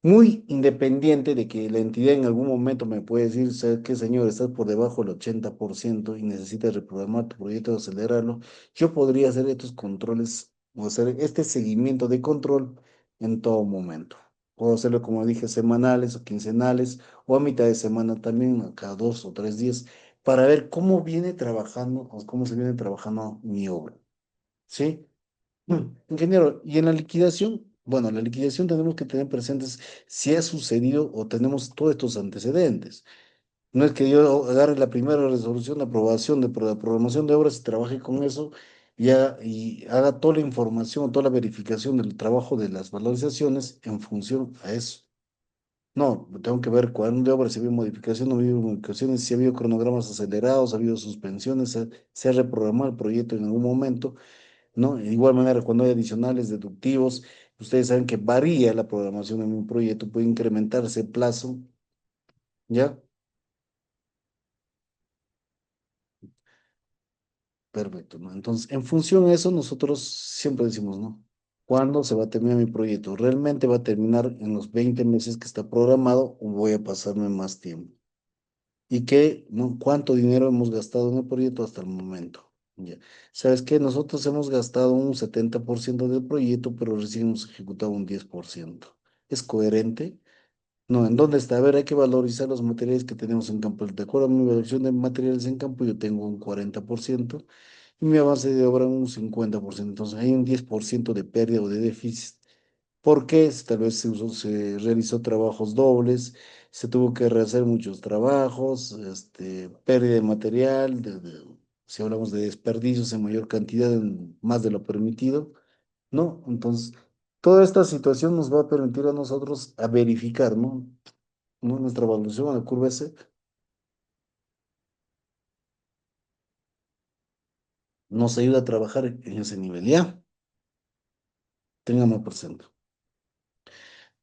Muy independiente de que la entidad en algún momento me puede decir, ¿sabes qué, señor? Estás por debajo del 80% y necesitas reprogramar tu proyecto o acelerarlo. Yo podría hacer estos controles o hacer este seguimiento de control en todo momento. Puedo hacerlo, como dije, semanales o quincenales o a mitad de semana también, a cada 2 o 3 días, para ver cómo viene trabajando o cómo se viene trabajando mi obra. ¿Sí? Ingeniero, y en la liquidación, bueno, en la liquidación tenemos que tener presentes si ha sucedido o tenemos todos estos antecedentes. No es que yo agarre la primera resolución de aprobación de la programación de obras y trabaje con eso y haga toda la información, toda la verificación del trabajo de las valorizaciones en función a eso. No, tengo que ver cuándo de obra, si ha habido modificación, no ha habido modificaciones, si ha habido cronogramas acelerados, ha habido suspensiones, se ha reprogramado el proyecto en algún momento, ¿no? De igual manera, cuando hay adicionales deductivos, ustedes saben que varía la programación en un proyecto, puede incrementarse el plazo, ¿ya? Perfecto, ¿no? Entonces, en función de eso, nosotros siempre decimos, ¿no? ¿Cuándo se va a terminar mi proyecto? ¿Realmente va a terminar en los 20 meses que está programado o voy a pasarme más tiempo? ¿Y qué, no, cuánto dinero hemos gastado en el proyecto hasta el momento? Ya. ¿Sabes qué? Nosotros hemos gastado un 70% del proyecto, pero recién hemos ejecutado un 10%. ¿Es coherente? No, ¿en dónde está? A ver, hay que valorizar los materiales que tenemos en campo. De acuerdo a mi evaluación de materiales en campo, yo tengo un 40% y mi avance de obra un 50%. Entonces hay un 10% de pérdida o de déficit. ¿Por qué? Tal vez se realizó trabajos dobles, se tuvo que rehacer muchos trabajos, pérdida de material, si hablamos de desperdicios en mayor cantidad, más de lo permitido, ¿no? Entonces, toda esta situación nos va a permitir a nosotros a verificar, ¿no? Nuestra evaluación a la curva S nos ayuda a trabajar en ese nivel, ¿ya? Tengamos presente.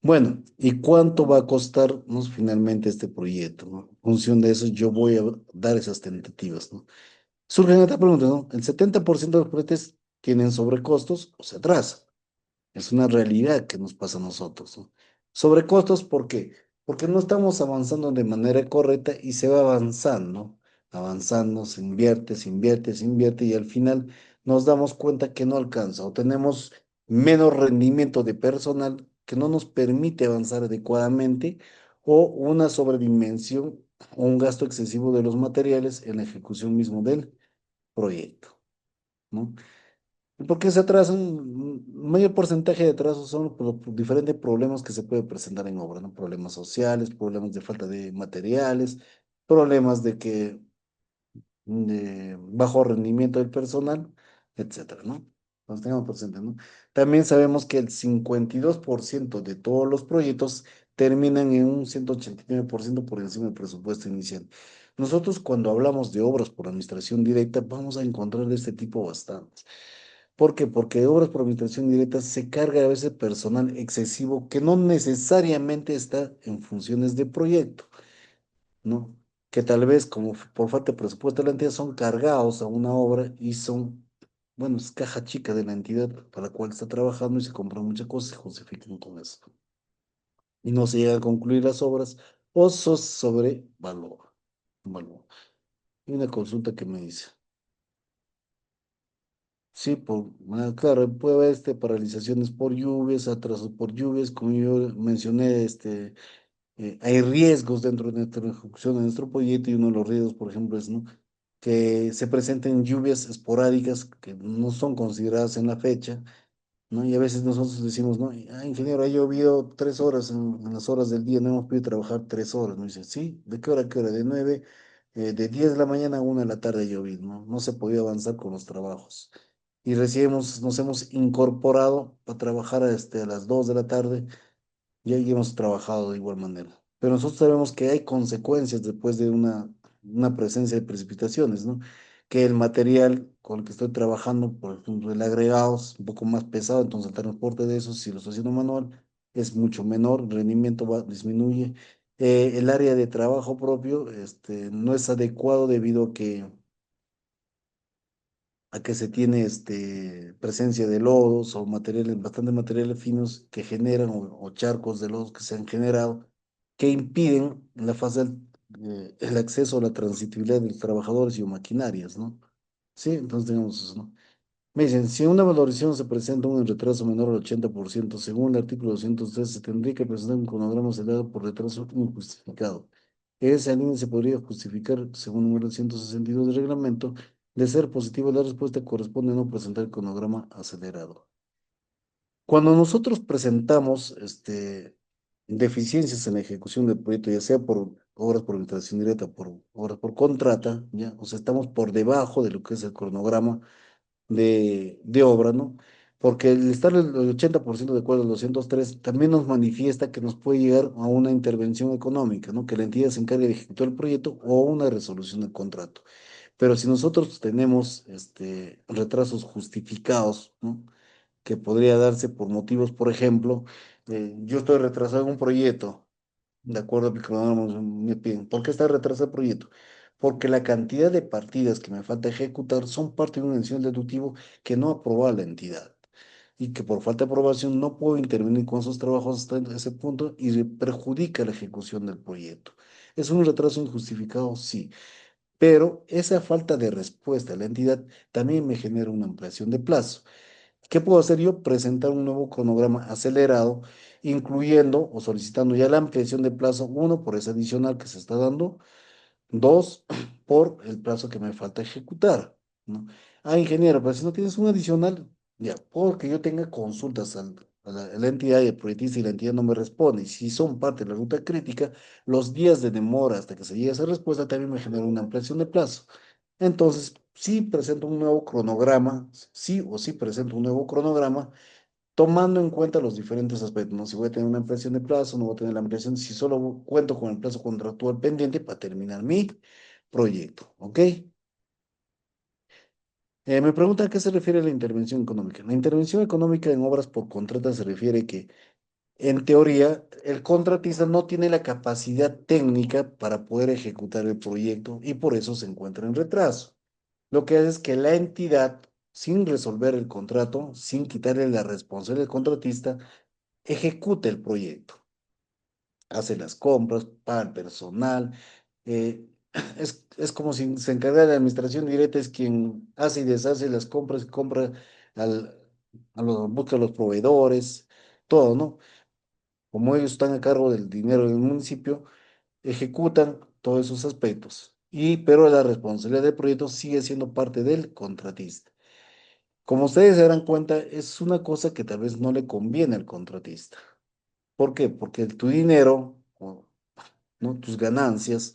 Bueno, ¿y cuánto va a costarnos finalmente este proyecto, ¿no? En función de eso, yo voy a dar esas tentativas, ¿no? Surgen otras preguntas, ¿no? El 70% de los proyectos tienen sobrecostos o se atrasan. Es una realidad que nos pasa a nosotros, ¿no? Sobrecostos, ¿por qué? Porque no estamos avanzando de manera correcta y se va avanzando, avanzando, se invierte, se invierte, se invierte y al final nos damos cuenta que no alcanza o tenemos menos rendimiento de personal que no nos permite avanzar adecuadamente o una sobredimensión o un gasto excesivo de los materiales en la ejecución mismo del proyecto, ¿no? ¿Por qué se atrasan? Mayor porcentaje de atrasos son por diferentes problemas que se pueden presentar en obra, ¿no? Problemas sociales, problemas de falta de materiales, problemas de bajo rendimiento del personal, etcétera, ¿no? Entonces tengamos presente, ¿no? También sabemos que el 52% de todos los proyectos terminan en un 189% por encima del presupuesto inicial. Nosotros cuando hablamos de obras por administración directa vamos a encontrar de este tipo bastante. ¿Por qué? Porque obras por administración directa se carga a veces personal excesivo que no necesariamente está en funciones de proyecto, ¿no? Que tal vez como por falta de presupuesto de la entidad son cargados a una obra y son, bueno, es caja chica de la entidad para la cual está trabajando y se compran muchas cosas y se justifican con eso. Y no se llega a concluir las obras o se sobrevalora. Valor. Y una consulta que me dice. Sí, claro, puede haber paralizaciones por lluvias, atrasos por lluvias, como yo mencioné, hay riesgos dentro de nuestra ejecución de nuestro proyecto y uno de los riesgos, por ejemplo, es, ¿no? Que se presenten lluvias esporádicas que no son consideradas en la fecha, ¿no? Y a veces nosotros decimos, ¿no? Ingeniero, ha llovido 3 horas en las horas del día, no hemos podido trabajar 3 horas, ¿no? Dice, sí, ¿de qué hora a qué hora? De 9, de 10 de la mañana a 1 de la tarde ha llovido, ¿no? No se ha podido avanzar con los trabajos. Y recién nos hemos incorporado a trabajar a las 2 de la tarde y ahí hemos trabajado de igual manera. Pero nosotros sabemos que hay consecuencias después de una presencia de precipitaciones, ¿no? Que el material con el que estoy trabajando, por ejemplo, el agregado es un poco más pesado, entonces el transporte de esos, si lo estoy haciendo manual, es mucho menor, el rendimiento disminuye. El área de trabajo propio, no es adecuado debido a que se tiene presencia de lodos o materiales, bastante materiales finos que generan o charcos de lodos que se han generado que impiden la fácil, el acceso a la transitibilidad de los trabajadores y o maquinarias, ¿no? Sí, entonces tenemos eso, ¿no? Me dicen, si una valoración se presenta un retraso menor al 80%, según el artículo 203, se tendría que presentar un cronograma acelerado por retraso injustificado. Esa línea se podría justificar, según el número 162 del reglamento, de ser positiva la respuesta corresponde a no presentar el cronograma acelerado. Cuando nosotros presentamos deficiencias en la ejecución del proyecto, ya sea por obras por administración directa, por obras por contrata, ya, o sea, estamos por debajo de lo que es el cronograma de obra, ¿no? porque el estar el 80% de acuerdo al 203 también nos manifiesta que nos puede llegar a una intervención económica, ¿no? Que la entidad se encargue de ejecutar el proyecto o una resolución del contrato. Pero si nosotros tenemos retrasos justificados, ¿no? Que podría darse por motivos, por ejemplo, yo estoy retrasado en un proyecto, de acuerdo a mi cronograma, me piden, ¿por qué está retrasado el proyecto? Porque la cantidad de partidas que me falta ejecutar son parte de un encierro deductivo que no aprobó la entidad y que por falta de aprobación no puedo intervenir con esos trabajos hasta ese punto y perjudica la ejecución del proyecto. ¿Es un retraso injustificado? Sí, pero esa falta de respuesta a la entidad también me genera una ampliación de plazo. ¿Qué puedo hacer yo? Presentar un nuevo cronograma acelerado, incluyendo o solicitando ya la ampliación de plazo, uno, por ese adicional que se está dando, dos, por el plazo que me falta ejecutar, ¿no? Ah, ingeniero, pero si no tienes un adicional, ya, porque yo tenga consultas a la entidad y el proyectista y la entidad no me responde, y si son parte de la ruta crítica, los días de demora hasta que se llegue a esa respuesta también me genera una ampliación de plazo. Entonces, sí presento un nuevo cronograma, sí o sí presento un nuevo cronograma, tomando en cuenta los diferentes aspectos, ¿no? Si voy a tener una ampliación de plazo, no voy a tener la ampliación, si solo cuento con el plazo contractual pendiente para terminar mi proyecto, ¿ok? Me pregunta a qué se refiere la intervención económica. La intervención económica en obras por contrata se refiere que, en teoría, el contratista no tiene la capacidad técnica para poder ejecutar el proyecto y por eso se encuentra en retraso. Lo que hace es que la entidad, sin resolver el contrato, sin quitarle la responsabilidad al contratista, ejecute el proyecto, hace las compras, paga el personal. eh, es como si se encargara de la administración directa, es quien hace y deshace las compras, compra al, busca a los proveedores, todo, ¿no? Como ellos están a cargo del dinero del municipio, ejecutan todos esos aspectos. Pero la responsabilidad del proyecto sigue siendo parte del contratista. Como ustedes se darán cuenta, es una cosa que tal vez no le conviene al contratista. ¿Por qué? Porque tu dinero, ¿no? Tus ganancias,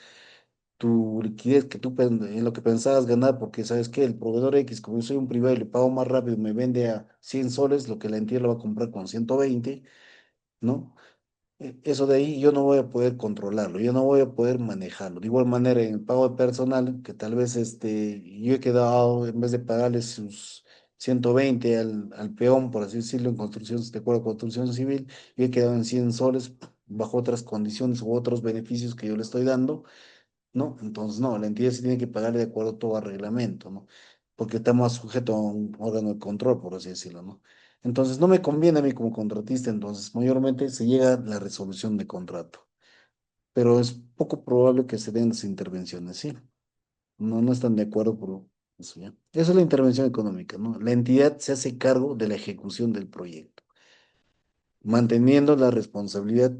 tu liquidez que en lo que pensabas ganar, porque sabes que el proveedor X, como yo soy un privado y le pago más rápido, me vende a 100 soles, lo que la entidad lo va a comprar con 120, ¿no? Eso de ahí yo no voy a poder controlarlo, yo no voy a poder manejarlo. De igual manera, en el pago de personal, que tal vez yo he quedado, en vez de pagarle sus 120 al peón, por así decirlo, en construcción, de acuerdo a construcción civil, yo he quedado en 100 soles bajo otras condiciones u otros beneficios que yo le estoy dando, ¿no? Entonces, no, la entidad sí tiene que pagar de acuerdo a todo reglamento, ¿no? Porque está más sujeto a un órgano de control, por así decirlo, ¿no? Entonces, no me conviene a mí como contratista, entonces, mayormente se llega a la resolución de contrato, pero es poco probable que se den las intervenciones, ¿sí? No, no están de acuerdo por eso, ¿ya? Eso es la intervención económica, ¿no? La entidad se hace cargo de la ejecución del proyecto, manteniendo la responsabilidad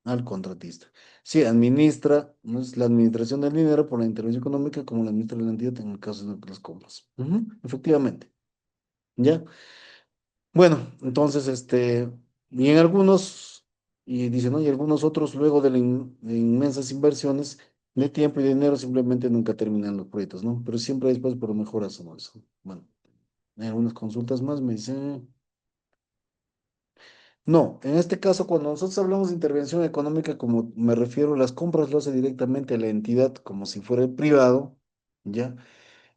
al contratista. Sí, administra, no es la administración del dinero por la intervención económica como la administra la entidad en el caso de las compras. Ujú, efectivamente. ¿Ya? Bueno, entonces, y en algunos, y dicen, ¿no? Y algunos otros, luego de, de inmensas inversiones de tiempo y de dinero, simplemente nunca terminan los proyectos, ¿no? Pero siempre después por mejoras o no eso. Bueno, en algunas consultas más me dicen. No, en este caso, cuando nosotros hablamos de intervención económica, como me refiero, las compras lo hace directamente la entidad, como si fuera el privado, ¿ya?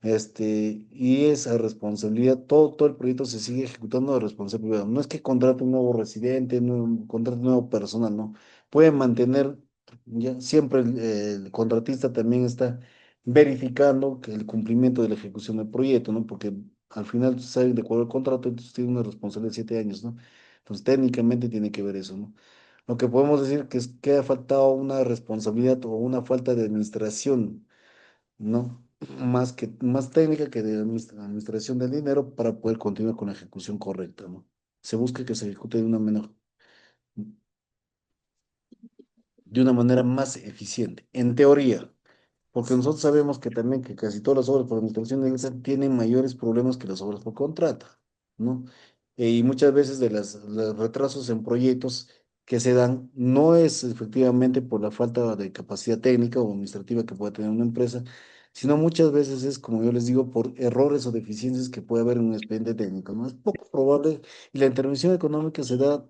Y esa responsabilidad, todo el proyecto se sigue ejecutando de responsabilidad. No es que contrate un nuevo residente, no, contrate un nuevo personal, no. Puede mantener, ya, siempre el contratista también está verificando que el cumplimiento de la ejecución del proyecto, ¿no? Porque al final sale de acuerdo al contrato, entonces tiene una responsabilidad de 7 años, ¿no? Entonces técnicamente tiene que ver eso, ¿no? Lo que podemos decir que es que ha faltado una responsabilidad o una falta de administración, ¿no? Más técnica que de administración del dinero para poder continuar con la ejecución correcta, ¿no? Se busca que se ejecute de una manera más eficiente, en teoría, porque nosotros sabemos que también que casi todas las obras por administración de iglesia tienen mayores problemas que las obras por contrata, ¿no? Y muchas veces de los retrasos en proyectos que se dan no es efectivamente por la falta de capacidad técnica o administrativa que pueda tener una empresa, sino muchas veces es, como yo les digo, por errores o deficiencias que puede haber en un expediente técnico, ¿no? Es poco probable y la intervención económica se da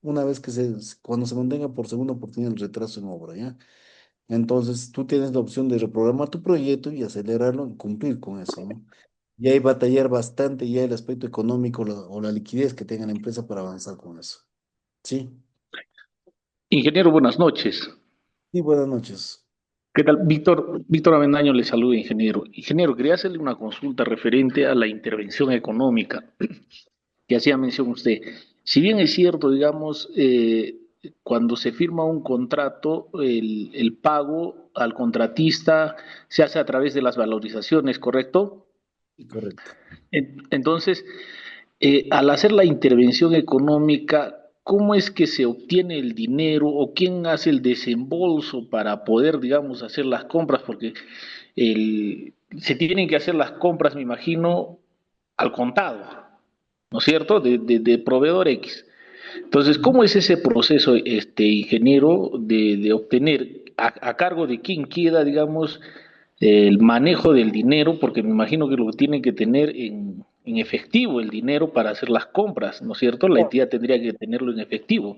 una vez que cuando se mantenga por segunda oportunidad el retraso en obra, ¿ya? Entonces tú tienes la opción de reprogramar tu proyecto y acelerarlo y cumplir con eso, ¿no? Y ahí batallar bastante ya el aspecto económico o la liquidez que tenga la empresa para avanzar con eso. Sí, Ingeniero, buenas noches. y buenas noches. ¿Qué tal? Víctor Avendaño le saluda, ingeniero. Ingeniero, quería hacerle una consulta referente a la intervención económica que hacía mención usted. Si bien es cierto, digamos, cuando se firma un contrato, el pago al contratista se hace a través de las valorizaciones, ¿correcto? Sí, correcto. Entonces, al hacer la intervención económica, ¿cómo es que se obtiene el dinero o quién hace el desembolso para poder, digamos, hacer las compras? Porque se tienen que hacer las compras, me imagino, al contado, ¿no es cierto? De proveedor X. Entonces, Ujú. ¿cómo es ese proceso, ingeniero, de obtener a cargo de quién queda, digamos, el manejo del dinero? Porque me imagino que lo tienen que tener en efectivo el dinero para hacer las compras, ¿no es cierto? La entidad tendría que tenerlo en efectivo.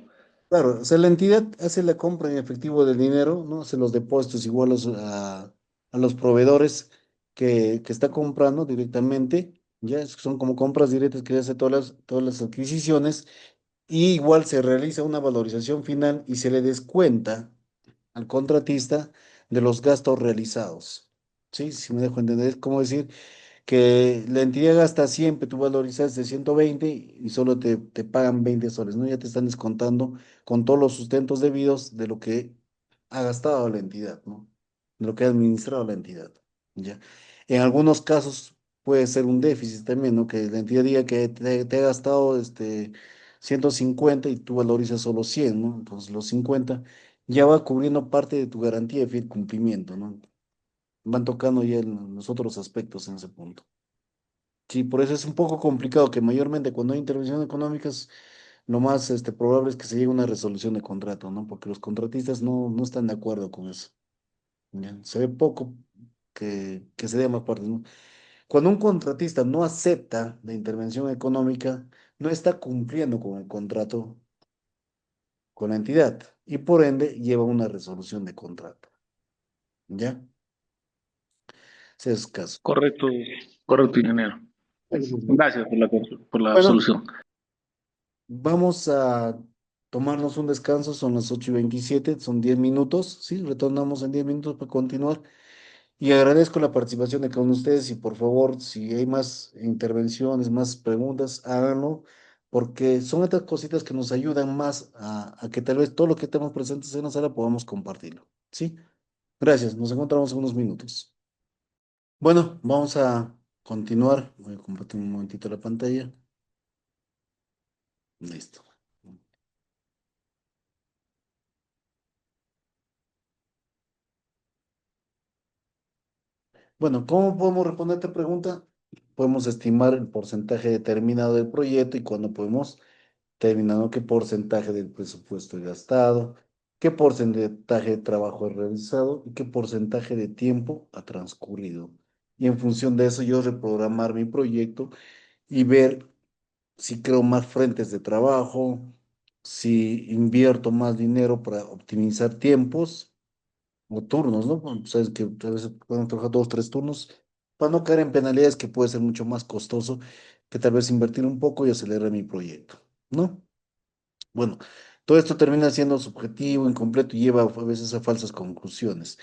Claro, o sea, la entidad hace la compra en efectivo del dinero, ¿no? Hace los depósitos igual a los proveedores que está comprando directamente, ya son como compras directas que hace todas las adquisiciones, y igual se realiza una valorización final y se le descuenta al contratista de los gastos realizados. ¿Sí? Si me dejo entender, es como decir que la entidad gasta 100, pero tú valorizas de 120 y solo te pagan 20 soles, ¿no? Ya te están descontando con todos los sustentos debidos de lo que ha gastado la entidad, ¿no? De lo que ha administrado la entidad, ¿ya? En algunos casos puede ser un déficit también, ¿no? Que la entidad diga que te ha gastado 150 y tú valorizas solo 100, ¿no? Entonces los 50 ya va cubriendo parte de tu garantía de fiel cumplimiento, ¿no? Van tocando ya los otros aspectos en ese punto. Sí, por eso es un poco complicado que mayormente cuando hay intervenciones económicas, lo más probable es que se llegue a una resolución de contrato, ¿no? Porque los contratistas no están de acuerdo con eso. ¿Ya? Se ve poco que se dé más parte, ¿no? Cuando un contratista no acepta la intervención económica, no está cumpliendo con el contrato con la entidad y por ende lleva una resolución de contrato. ¿Ya? Ese es el caso. Correcto, correcto, ingeniero. Gracias por la Bueno, solución. vamos a tomarnos un descanso, son las 8:27, son 10 minutos, ¿sí? Retornamos en 10 minutos para continuar. Y agradezco la participación de cada uno de ustedes y por favor, si hay más intervenciones, más preguntas, háganlo, porque son estas cositas que nos ayudan más a que tal vez todo lo que tenemos presentes en la sala podamos compartirlo, ¿sí? Gracias, nos encontramos en unos minutos. Bueno, vamos a continuar. Voy a compartir un momentito la pantalla. Listo. Bueno, ¿cómo podemos responder esta pregunta? Podemos estimar el porcentaje determinado del proyecto y cuándo podemos terminar, qué porcentaje del presupuesto he gastado, qué porcentaje de trabajo he realizado y qué porcentaje de tiempo ha transcurrido. Y en función de eso, yo reprogramar mi proyecto y ver si creo más frentes de trabajo, si invierto más dinero para optimizar tiempos o turnos, ¿no? Bueno, sabes que a veces pueden trabajar 2, 3 turnos para no caer en penalidades que puede ser mucho más costoso que tal vez invertir un poco y acelerar mi proyecto, ¿no? Bueno, todo esto termina siendo subjetivo, incompleto y lleva a veces a falsas conclusiones.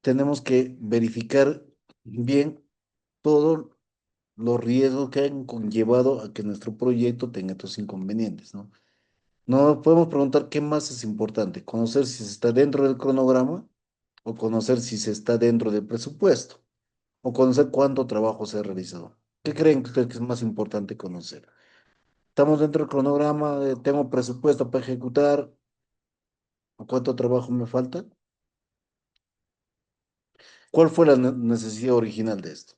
Tenemos que verificar bien todos los riesgos que han conllevado a que nuestro proyecto tenga estos inconvenientes, ¿no? No podemos preguntar qué más es importante, conocer si se está dentro del cronograma o conocer si se está dentro del presupuesto o conocer cuánto trabajo se ha realizado. ¿Qué creen ustedes que es más importante conocer? ¿Estamos dentro del cronograma? ¿Tengo presupuesto para ejecutar? ¿O cuánto trabajo me falta? ¿Cuál fue la necesidad original de esto?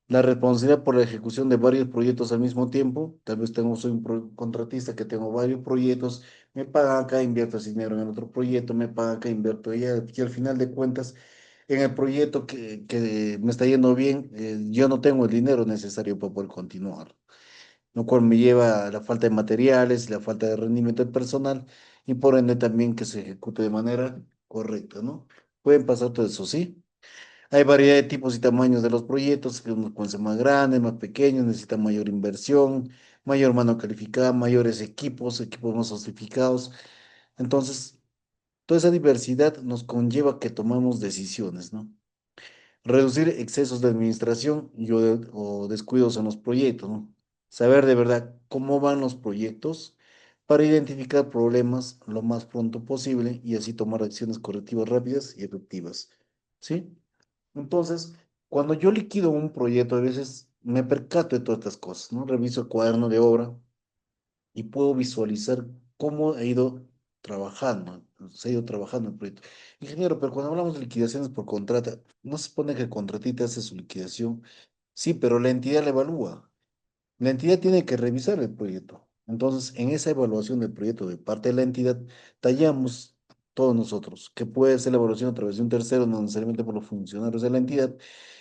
La responsabilidad por la ejecución de varios proyectos al mismo tiempo. Tal vez soy un contratista que tengo varios proyectos, me pagan acá, invierto ese dinero en el otro proyecto, me pagan acá, invierto allá, y al final de cuentas en el proyecto que me está yendo bien, yo no tengo el dinero necesario para poder continuar, lo cual me lleva a la falta de materiales, la falta de rendimiento del personal y por ende también que se ejecute de manera correcta, ¿no? Pueden pasar todo eso, ¿sí? Hay variedad de tipos y tamaños de los proyectos, que unos pueden ser más grandes, más pequeños, necesitan mayor inversión, mayor mano calificada, mayores equipos, equipos más sofisticados. Entonces, toda esa diversidad nos conlleva que tomamos decisiones, ¿no? Reducir excesos de administración o descuidos en los proyectos, ¿no? Saber de verdad cómo van los proyectos para identificar problemas lo más pronto posible y así tomar acciones correctivas rápidas y efectivas, ¿sí? Entonces, cuando yo liquido un proyecto, a veces me percato de todas estas cosas, ¿no? Reviso el cuaderno de obra y puedo visualizar cómo he ido trabajando, se ha ido trabajando el proyecto. Ingeniero, pero cuando hablamos de liquidaciones por contrata, no se supone que el contratista hace su liquidación. Sí, pero la entidad la evalúa. La entidad tiene que revisar el proyecto. Entonces, en esa evaluación del proyecto de parte de la entidad, tallamos todos nosotros, que puede ser la evaluación a través de un tercero, no necesariamente por los funcionarios de la entidad,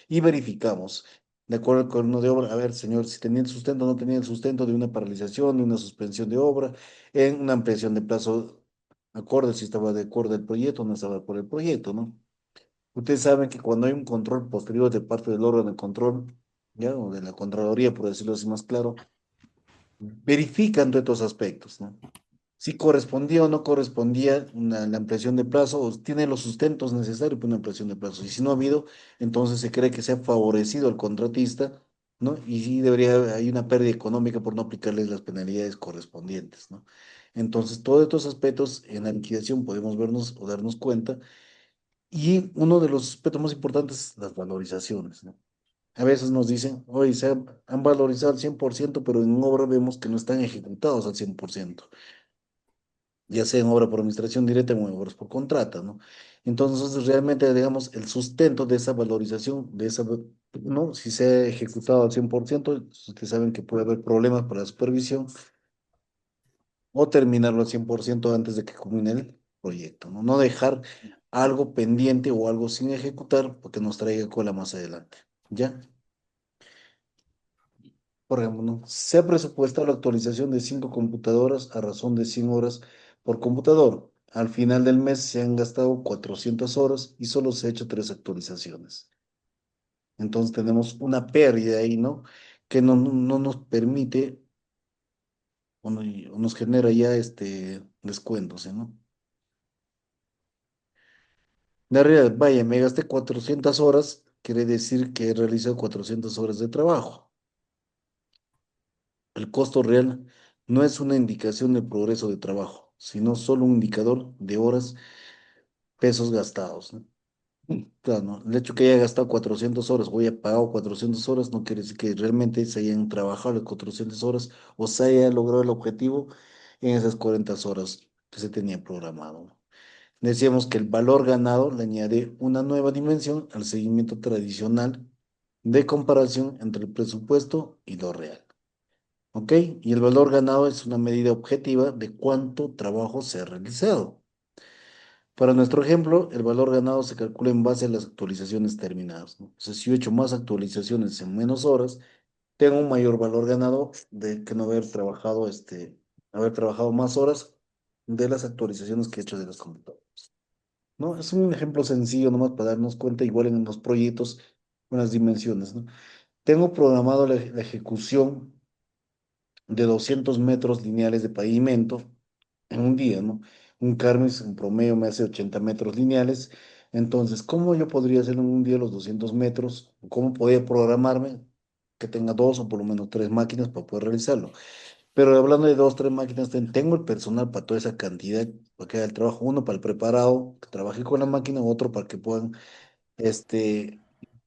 y verificamos, de acuerdo al cronograma de obra, a ver, señor, si tenía el sustento o no tenía el sustento de una paralización, de una suspensión de obra, en una ampliación de plazo acorde, si estaba de acuerdo el proyecto o no estaba por el proyecto, ¿no? Ustedes saben que cuando hay un control posterior de parte del órgano de control, ¿ya? O de la Contraloría, por decirlo así más claro, verifican todos estos aspectos, ¿no? Si correspondía o no correspondía la ampliación de plazo, o tiene los sustentos necesarios para una ampliación de plazo. Y si no ha habido, entonces se cree que se ha favorecido al contratista, ¿no? Y sí debería, hay una pérdida económica por no aplicarles las penalidades correspondientes, ¿no? Entonces, todos estos aspectos en la liquidación podemos vernos o darnos cuenta. Y uno de los aspectos más importantes es las valorizaciones, ¿no? A veces nos dicen, oye, han valorizado al 100%, pero en obra vemos que no están ejecutados al 100%, ya sea en obra por administración directa o en obras por contrata, ¿no? Entonces, realmente, digamos, el sustento de esa valorización, ¿no? Si se ha ejecutado al 100%, ustedes saben que puede haber problemas para la supervisión o terminarlo al 100% antes de que culmine el proyecto, ¿no? No dejar algo pendiente o algo sin ejecutar porque nos traiga cola más adelante, ¿ya? Por ejemplo, ¿no? Se ha presupuestado la actualización de 5 computadoras a razón de 100 horas por computador. Al final del mes se han gastado 400 horas y solo se ha hecho 3 actualizaciones. Entonces tenemos una pérdida ahí, ¿no? Que no nos permite o nos genera ya descuentos, ¿no? De realidad, vaya, me gasté 400 horas, quiere decir que he realizado 400 horas de trabajo. El costo real no es una indicación del progreso de trabajo, sino solo un indicador de horas, pesos gastados, ¿no? Claro, ¿no? El hecho que haya gastado 400 horas o haya pagado 400 horas no quiere decir que realmente se hayan trabajado las 400 horas o se haya logrado el objetivo en esas 40 horas que se tenía programado, ¿no? Decíamos que el valor ganado le añade una nueva dimensión al seguimiento tradicional de comparación entre el presupuesto y lo real. ¿Ok? Y el valor ganado es una medida objetiva de cuánto trabajo se ha realizado. Para nuestro ejemplo, el valor ganado se calcula en base a las actualizaciones terminadas, ¿no? O sea, si yo he hecho más actualizaciones en menos horas, tengo un mayor valor ganado de que no haber trabajado más horas de las actualizaciones que he hecho de las computadoras, ¿no? Es un ejemplo sencillo nomás para darnos cuenta, igual en los proyectos, con las dimensiones, ¿no? Tengo programado la ejecución de 200 metros lineales de pavimento en un día, ¿no? Un Carmes en promedio me hace 80 metros lineales. Entonces, ¿cómo yo podría hacer en un día los 200 metros? ¿Cómo podría programarme que tenga 2 o por lo menos 3 máquinas para poder realizarlo? Pero hablando de 2, 3 máquinas, tengo el personal para toda esa cantidad, para que haga el trabajo, uno para el preparado, que trabaje con la máquina, otro para que puedan este,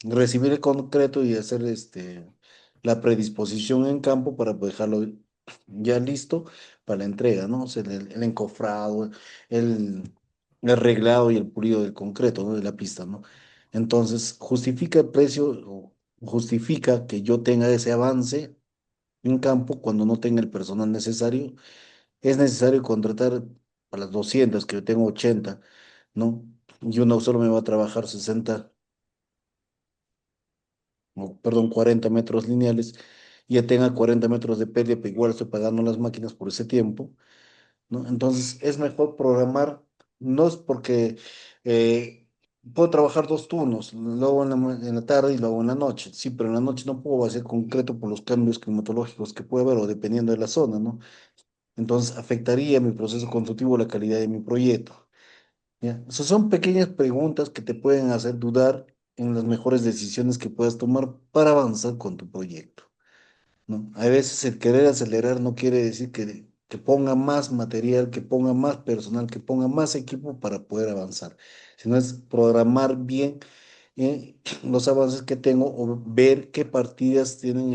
recibir el concreto y hacer la predisposición en campo para pues, dejarlo ya listo para la entrega, ¿no? O sea, el encofrado, el, el arreglado y el pulido del concreto, ¿no? De la pista, ¿no? Entonces, justifica el precio, o justifica que yo tenga ese avance en campo cuando no tenga el personal necesario. Es necesario contratar a las 200, que yo tengo 80, ¿no? y uno solo me va a trabajar 60, o, perdón, 40 metros lineales, y ya tenga 40 metros de pérdida, pero igual estoy pagando las máquinas por ese tiempo, ¿no? Entonces es mejor programar, no es porque puedo trabajar dos turnos, lo hago en la tarde y lo hago en la noche, sí, pero en la noche no puedo hacer concreto por los cambios climatológicos que puede haber o dependiendo de la zona, ¿no? Entonces afectaría mi proceso constructivo, la calidad de mi proyecto. ¿Ya? Esas son pequeñas preguntas que te pueden hacer dudar en las mejores decisiones que puedas tomar para avanzar con tu proyecto, ¿no? A veces el querer acelerar no quiere decir que ponga más material, que ponga más personal, que ponga más equipo para poder avanzar, sino es programar bien los avances que tengo o ver qué partidas tienen,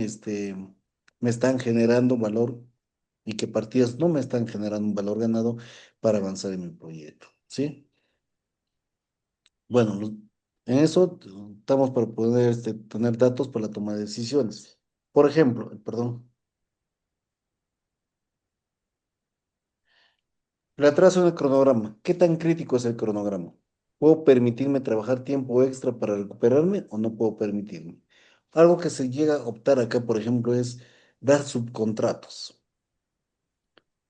me están generando valor y qué partidas no me están generando un valor ganado para avanzar en mi proyecto, ¿sí? Bueno, en eso estamos para poder tener datos para la toma de decisiones. Por ejemplo, perdón. Le trazo en el cronograma. ¿Qué tan crítico es el cronograma? ¿Puedo permitirme trabajar tiempo extra para recuperarme o no puedo permitirme? Algo que se llega a optar acá, por ejemplo, es dar subcontratos,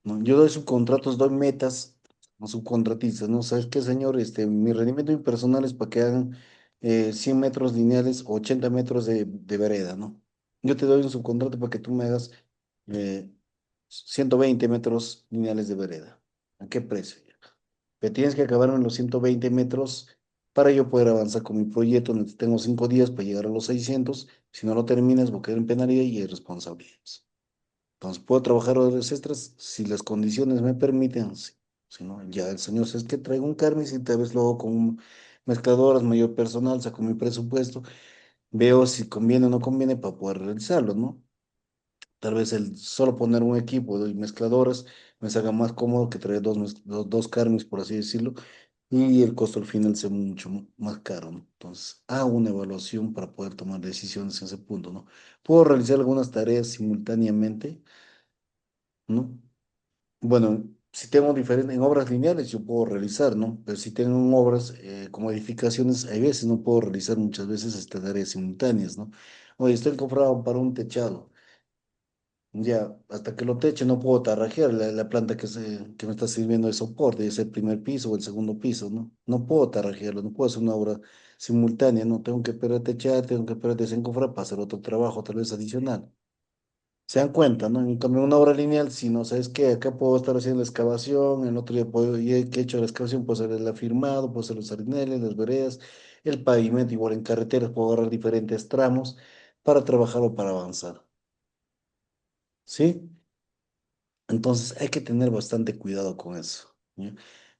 ¿no? Yo doy subcontratos, doy metas a subcontratistas, ¿no? ¿Sabes qué, señor? Mi rendimiento impersonal es para que hagan 100 metros lineales o 80 metros de vereda, ¿no? Yo te doy un subcontrato para que tú me hagas 120 metros lineales de vereda. ¿A qué precio? Pero tienes que acabarme en los 120 metros para yo poder avanzar con mi proyecto, donde tengo 5 días para llegar a los 600. Si no lo terminas, voy a quedar en penalidad y hay responsabilidades. Entonces, puedo trabajar horas extras si las condiciones me permiten. Sí. Si no, ya el señor es que traigo un Carmis y tal vez lo hago con mezcladoras, mayor personal, saco mi presupuesto, veo si conviene o no conviene para poder realizarlo, ¿no? Tal vez el solo poner un equipo de mezcladoras me salga más cómodo que traer dos Carmis, por así decirlo, y el costo al final sea mucho más caro, ¿no? Entonces, hago una evaluación para poder tomar decisiones en ese punto, ¿no? Puedo realizar algunas tareas simultáneamente, ¿no? Bueno, si tengo diferentes, en obras lineales yo puedo realizar, ¿no? Pero si tengo en obras como edificaciones, hay veces no puedo realizar muchas veces estas tareas simultáneas, ¿no? Oye, estoy comprado para un techado. Ya, hasta que lo teche no puedo tarrajear la planta que me está sirviendo de soporte, es el primer piso o el segundo piso, ¿no? No puedo tarrajearlo, no puedo hacer una obra simultánea, ¿no? Tengo que esperar a techar, tengo que esperar a desencofrar para hacer otro trabajo, tal vez adicional. Se dan cuenta, ¿no? En cambio, una obra lineal, si no sabes qué, acá puedo estar haciendo la excavación, el otro día puedo, ya que he hecho la excavación, puedo hacer el afirmado, puedo hacer los areneles, las veredas, el pavimento, igual en carreteras, puedo agarrar diferentes tramos para trabajar o para avanzar, ¿sí? Entonces hay que tener bastante cuidado con eso, ¿ya?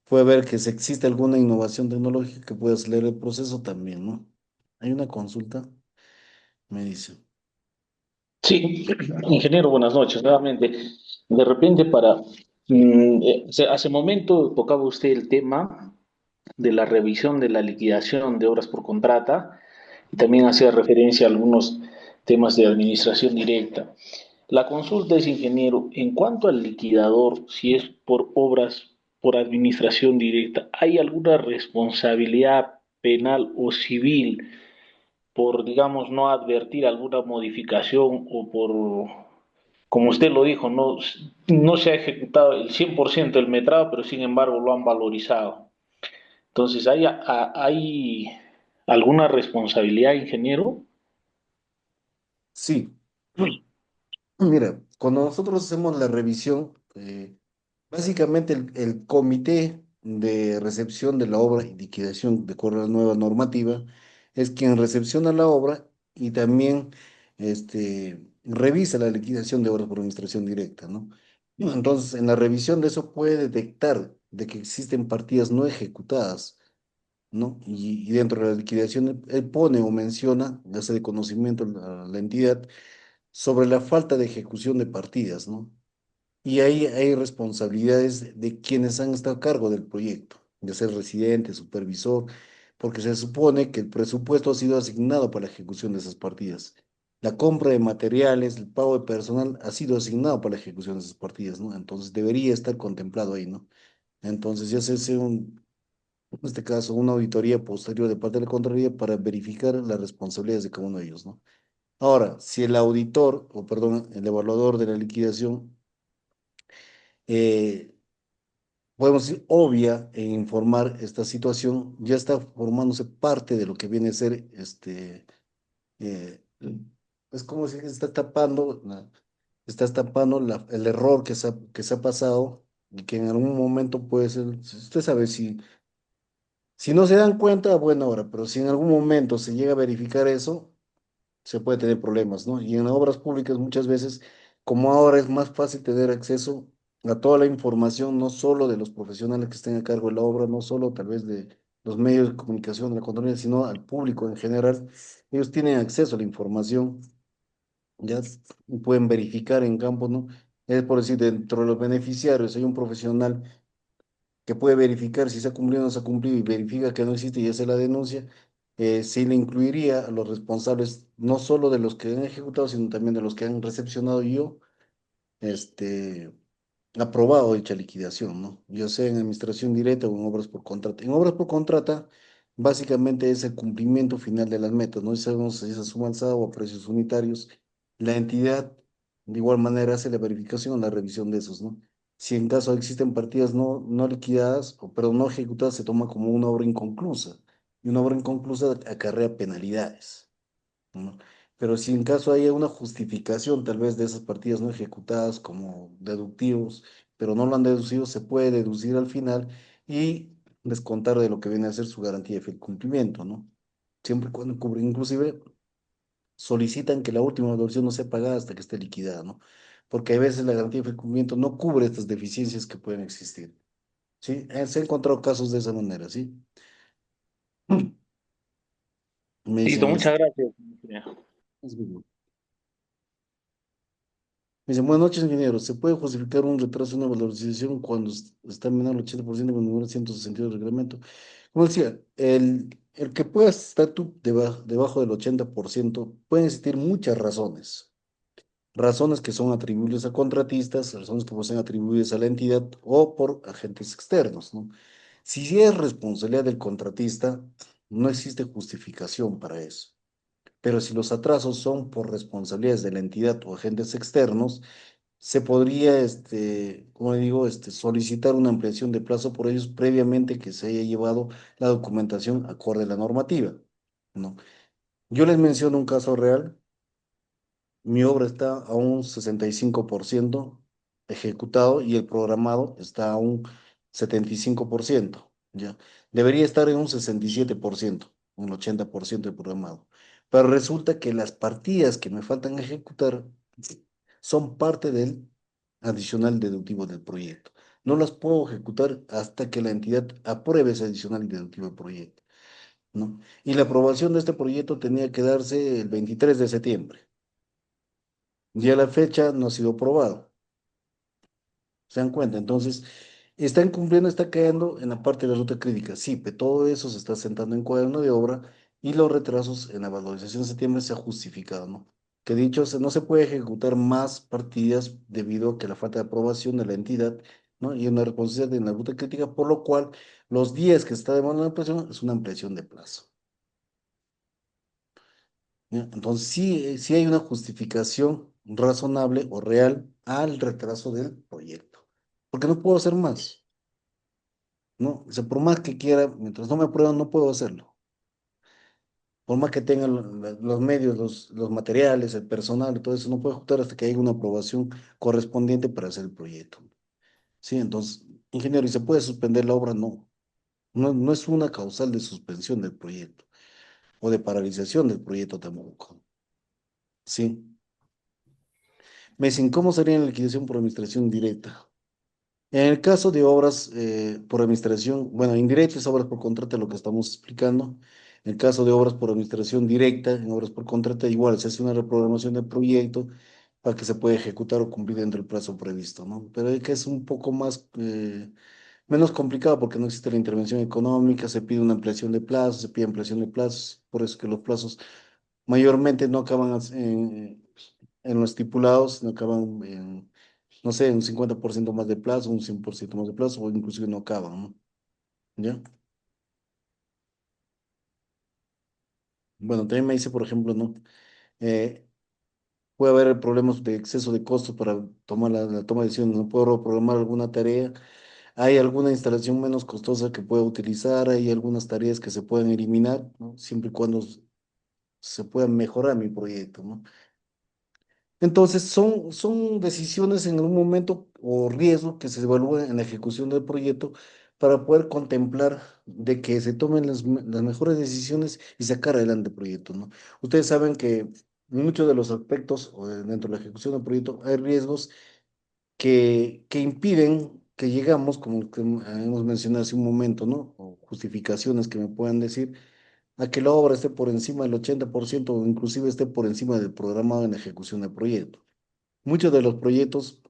Puede ver que si existe alguna innovación tecnológica que pueda acelerar el proceso también, ¿no? Hay una consulta, me dice. Sí, ingeniero, buenas noches nuevamente. De repente, hace momento tocaba usted el tema de la revisión de la liquidación de obras por contrata y también hacía referencia a algunos temas de administración directa. La consulta es, ingeniero, en cuanto al liquidador, si es por obras por administración directa, ¿hay alguna responsabilidad penal o civil por, digamos, no advertir alguna modificación o por, como usted lo dijo, no se ha ejecutado el 100% del metrado, pero sin embargo lo han valorizado? Entonces, ¿hay alguna responsabilidad, ingeniero? Sí, mira, cuando nosotros hacemos la revisión, básicamente el comité de recepción de la obra y liquidación de acuerdo a la nueva normativa es quien recepciona la obra y también revisa la liquidación de obras por administración directa, ¿no? Entonces, en la revisión de eso puede detectar de que existen partidas no ejecutadas, ¿no? Y dentro de la liquidación él pone o menciona, hace de conocimiento a la entidad sobre la falta de ejecución de partidas, ¿no? Y ahí hay responsabilidades de quienes han estado a cargo del proyecto, de ser residente, supervisor, porque se supone que el presupuesto ha sido asignado para la ejecución de esas partidas. La compra de materiales, el pago de personal ha sido asignado para la ejecución de esas partidas, ¿no? Entonces debería estar contemplado ahí, ¿no? Entonces ya se hace en este caso, una auditoría posterior de parte de la Contraloría para verificar las responsabilidades de cada uno de ellos, ¿no? Ahora, si el auditor, o perdón, el evaluador de la liquidación, eh, podemos decir, obvia en informar esta situación, ya está formándose parte de lo que viene a ser eh, es como si está tapando, el error que se ha pasado y que en algún momento puede ser, usted sabe, si no se dan cuenta, a buena hora, pero si en algún momento se llega a verificar eso, se puede tener problemas, ¿no? Y en obras públicas muchas veces, como ahora es más fácil tener acceso a toda la información, no solo de los profesionales que estén a cargo de la obra, no solo tal vez de los medios de comunicación de la Contraloría, sino al público en general, ellos tienen acceso a la información, ya pueden verificar en campo, ¿no? Es por decir, dentro de los beneficiarios hay un profesional que puede verificar si se ha cumplido o no se ha cumplido y verifica que no existe y hace la denuncia, se le incluiría a los responsables, no solo de los que han ejecutado, sino también de los que han recepcionado yo, este, aprobado dicha liquidación, ¿no? Ya sea en administración directa o en obras por contrata. En obras por contrata, básicamente es el cumplimiento final de las metas, ¿no? Si sabemos si es suma alzada o a precios unitarios, la entidad de igual manera hace la verificación o la revisión de esos, ¿no? Si en caso existen partidas no liquidadas, o pero no ejecutadas, se toma como una obra inconclusa. Y una obra inconclusa acarrea penalidades, ¿no? Pero si en caso haya una justificación tal vez de esas partidas no ejecutadas como deductivos, pero no lo han deducido, se puede deducir al final y descontar de lo que viene a ser su garantía de fiel cumplimiento, ¿no? Siempre y cuando cubre, inclusive solicitan que la última devolución no sea pagada hasta que esté liquidada, ¿no? Porque a veces la garantía de fiel cumplimiento no cubre estas deficiencias que pueden existir, ¿sí? Se han encontrado casos de esa manera, ¿sí? Me Listo, dicen muchas esto. gracias. Me dice, buenas noches, ingeniero. ¿Se puede justificar un retraso en una valorización cuando está menor al 80% con el número 162 del reglamento? Como decía, el que pueda estar tú debajo del 80% pueden existir muchas razones. Razones que son atribuibles a contratistas, razones que pueden ser atribuibles a la entidad o por agentes externos, ¿no? Si es responsabilidad del contratista, no existe justificación para eso. Pero si los atrasos son por responsabilidades de la entidad o agentes externos, se podría, como le digo, solicitar una ampliación de plazo por ellos previamente que se haya llevado la documentación acorde a la normativa, ¿no? Yo les menciono un caso real. Mi obra está a un 65% ejecutado y el programado está a un 75%, ¿ya? Debería estar en un 67%, un 80% de programado. Pero resulta que las partidas que me faltan ejecutar son parte del adicional deductivo del proyecto. No las puedo ejecutar hasta que la entidad apruebe ese adicional deductivo del proyecto, ¿no? Y la aprobación de este proyecto tenía que darse el 23 de septiembre. Ya la fecha no ha sido aprobado. ¿Se dan cuenta? Entonces, está incumpliendo, está cayendo en la parte de la ruta crítica. Sí, pero todo eso se está sentando en cuaderno de obra y los retrasos en la valorización de septiembre se ha justificado, ¿no? Que dicho, no se puede ejecutar más partidas debido a que la falta de aprobación de la entidad, ¿no? Y una responsabilidad en la ruta crítica, por lo cual los días que está demandando la ampliación es una ampliación de plazo. ¿Ya? Entonces, sí, sí hay una justificación razonable o real al retraso del proyecto, porque no puedo hacer más, ¿no? O sea, por más que quiera, mientras no me aprueban, no puedo hacerlo. Por más que tenga los medios, los materiales, el personal, todo eso, no puedo ejecutar hasta que haya una aprobación correspondiente para hacer el proyecto. Sí, entonces, ingeniero, ¿y se puede suspender la obra? No, no es una causal de suspensión del proyecto o de paralización del proyecto tampoco. Sí. Me dicen, ¿cómo sería la liquidación por administración directa? En el caso de obras por administración, bueno, indirectas, obras por contrato, lo que estamos explicando. En el caso de obras por administración directa, en obras por contrato, igual se hace una reprogramación del proyecto para que se pueda ejecutar o cumplir dentro del plazo previsto, ¿no? Pero es que es un poco más, menos complicado porque no existe la intervención económica, se pide una ampliación de plazos, se pide ampliación de plazos, por eso que los plazos mayormente no acaban en los estipulados, no acaban en, no sé, un 50% más de plazo, un 100% más de plazo, o inclusive no acaban, ¿no? ¿Ya? Bueno, también me dice, por ejemplo, ¿no? Eh, Puede haber problemas de exceso de costos para tomar la toma de decisiones. No puedo programar alguna tarea. Hay alguna instalación menos costosa que pueda utilizar. Hay algunas tareas que se pueden eliminar, ¿no? Siempre y cuando se pueda mejorar mi proyecto, ¿no? Entonces, son decisiones en algún momento o riesgos que se evalúan en la ejecución del proyecto para poder contemplar de que se tomen las mejores decisiones y sacar adelante el proyecto, ¿no? Ustedes saben que en muchos de los aspectos o dentro de la ejecución del proyecto hay riesgos que impiden que llegamos, como que hemos mencionado hace un momento, ¿no? O justificaciones que me puedan decir a que la obra esté por encima del 80% o inclusive esté por encima del programado en la ejecución del proyecto. Muchos de los proyectos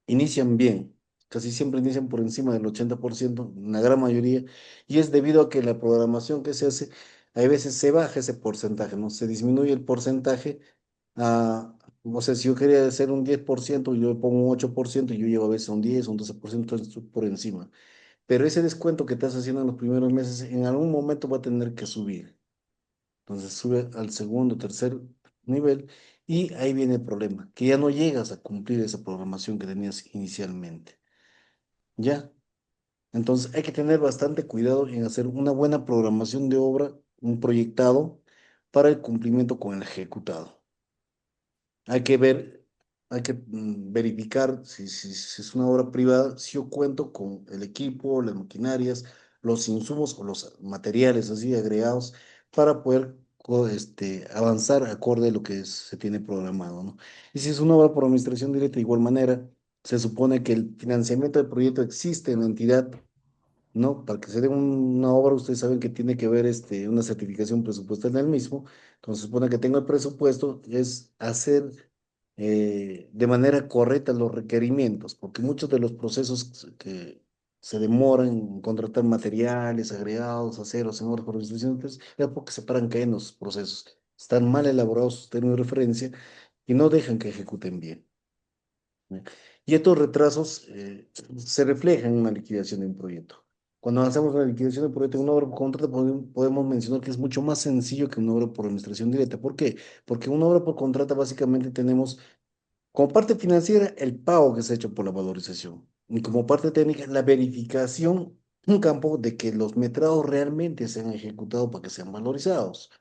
inician bien, casi siempre inician por encima del 80%, una gran mayoría, y es debido a que la programación que se hace, hay veces se baja ese porcentaje, ¿no? Se disminuye el porcentaje a, o sea, si yo quería hacer un 10%, yo le pongo un 8% y yo llevo a veces un 10, un 12%, entonces estoy por encima. Pero ese descuento que estás haciendo en los primeros meses, en algún momento va a tener que subir. Entonces sube al segundo, tercer nivel y ahí viene el problema, que ya no llegas a cumplir esa programación que tenías inicialmente. ¿Ya? Entonces hay que tener bastante cuidado en hacer una buena programación de obra, un proyectado para el cumplimiento con el ejecutado. Hay que ver, hay que verificar si es una obra privada, si yo cuento con el equipo, las maquinarias, los insumos o los materiales así agregados para poder avanzar acorde a lo que se tiene programado, ¿no? Y si es una obra por administración directa, de igual manera, se supone que el financiamiento del proyecto existe en la entidad, ¿no? Para que se dé una obra, ustedes saben que tiene que ver una certificación presupuestal del mismo. Entonces, supone que tengo el presupuesto, es hacer de manera correcta los requerimientos, porque muchos de los procesos que se demoran en contratar materiales, agregados, aceros, en obras por licitaciones, es porque se paran caer en los procesos. Están mal elaborados sus términos de referencia y no dejan que ejecuten bien. ¿Eh? Y estos retrasos se reflejan en una liquidación de un proyecto. Cuando hacemos una liquidación de proyecto en una obra por contrato, podemos mencionar que es mucho más sencillo que una obra por administración directa. ¿Por qué? Porque en una obra por contrato básicamente tenemos como parte financiera el pago que se ha hecho por la valorización y como parte técnica la verificación, un campo de que los metrados realmente se han ejecutado para que sean valorizados.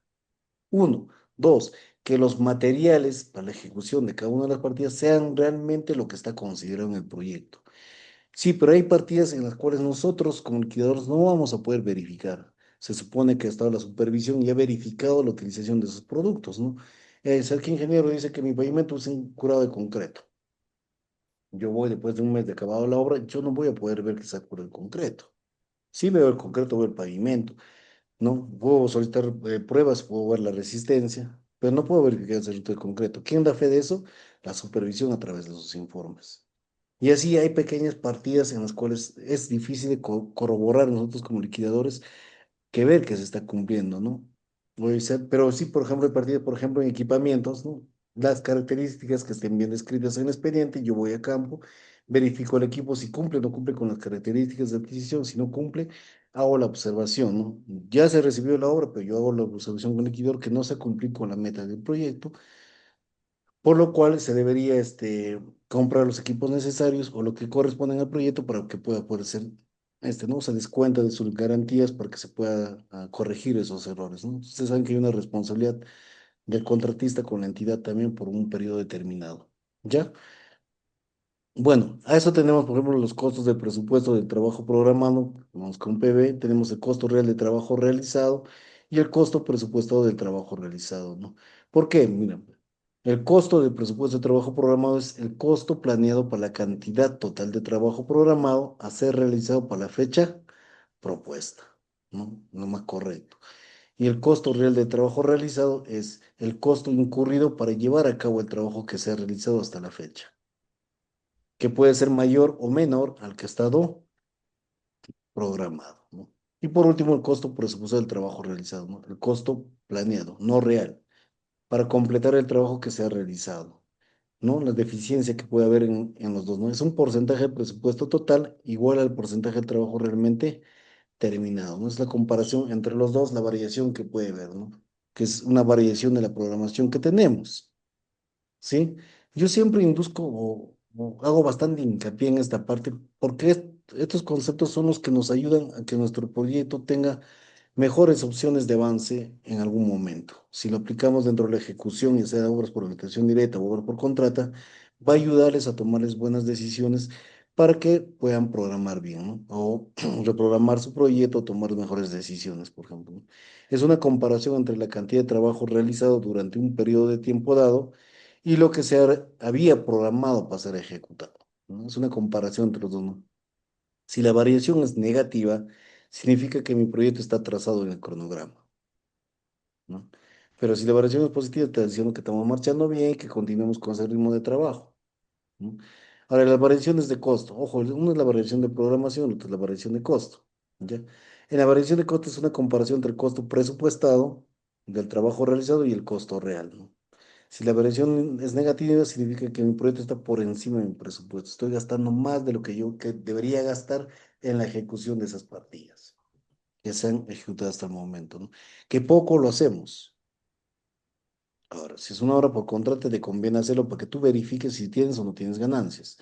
Uno. Dos, que los materiales para la ejecución de cada una de las partidas sean realmente lo que está considerado en el proyecto. Sí, pero hay partidas en las cuales nosotros como liquidadores no vamos a poder verificar. Se supone que ha estado la supervisión y ha verificado la utilización de esos productos, ¿no? El que ingeniero dice que mi pavimento es un curado de concreto. Yo voy después de un mes de acabado la obra, yo no voy a poder ver que se ha curado el concreto. Sí veo el concreto, veo el pavimento, ¿no? Puedo solicitar pruebas, puedo ver la resistencia, pero no puedo verificar el servicio concreto. ¿Quién da fe de eso? La supervisión a través de sus informes. Y así hay pequeñas partidas en las cuales es difícil de corroborar nosotros como liquidadores que ver que se está cumpliendo, ¿no? Pero sí, por ejemplo, hay partidas, por ejemplo, en equipamientos, ¿no? Las características que estén bien descritas en el expediente, yo voy a campo, verifico el equipo si cumple o no cumple con las características de adquisición, si no cumple, hago la observación, ¿no? Ya se recibió la obra, pero yo hago la observación con el liquidador que no se cumplió con la meta del proyecto, por lo cual se debería comprar los equipos necesarios o lo que corresponden al proyecto para que pueda poder ser, ¿no? Se descuenta de sus garantías para que se pueda corregir esos errores, ¿no? Ustedes saben que hay una responsabilidad del contratista con la entidad también por un periodo determinado. ¿Ya? Bueno, a eso tenemos, por ejemplo, los costos del presupuesto del trabajo programado, vamos con PB, tenemos el costo real de trabajo realizado y el costo presupuestado del trabajo realizado, ¿no? ¿Por qué? Mira, el costo del presupuesto de trabajo programado es el costo planeado para la cantidad total de trabajo programado a ser realizado para la fecha propuesta, ¿no? Lo más correcto. Y el costo real de trabajo realizado es el costo incurrido para llevar a cabo el trabajo que se ha realizado hasta la fecha, que puede ser mayor o menor al que ha estado programado, ¿no? Y por último, el costo presupuestado del trabajo realizado, ¿no? El costo planeado, no real, para completar el trabajo que se ha realizado, ¿no? La deficiencia que puede haber en los dos, ¿no? Es un porcentaje del presupuesto total igual al porcentaje del trabajo realmente terminado, ¿no? Es la comparación entre los dos, la variación que puede haber, ¿no? que es una variación de la programación que tenemos, ¿sí? Yo siempre induzco o hago bastante hincapié en esta parte porque estos conceptos son los que nos ayudan a que nuestro proyecto tenga mejores opciones de avance en algún momento. Si lo aplicamos dentro de la ejecución, ya sea de obras por ejecución directa o obras por contrata, va a ayudarles a tomarles buenas decisiones para que puedan programar bien, ¿no? O reprogramar su proyecto o tomar mejores decisiones, por ejemplo, ¿no? Es una comparación entre la cantidad de trabajo realizado durante un periodo de tiempo dado y lo que había programado para ser ejecutado, ¿no? Es una comparación entre los dos, ¿no? Si la variación es negativa, significa que mi proyecto está trazado en el cronograma, ¿no? Pero si la variación es positiva, está diciendo que estamos marchando bien y que continuemos con ese ritmo de trabajo, ¿no? Ahora, las variaciones de costo. Ojo, una es la variación de programación, otra es la variación de costo, ¿ya? En la variación de costo es una comparación entre el costo presupuestado del trabajo realizado y el costo real, ¿no? Si la variación es negativa, significa que mi proyecto está por encima de mi presupuesto. Estoy gastando más de lo que yo que debería gastar en la ejecución de esas partidas que se han ejecutado hasta el momento, ¿no? Que poco lo hacemos. Ahora, si es una obra por contrato, te conviene hacerlo para que tú verifiques si tienes o no tienes ganancias.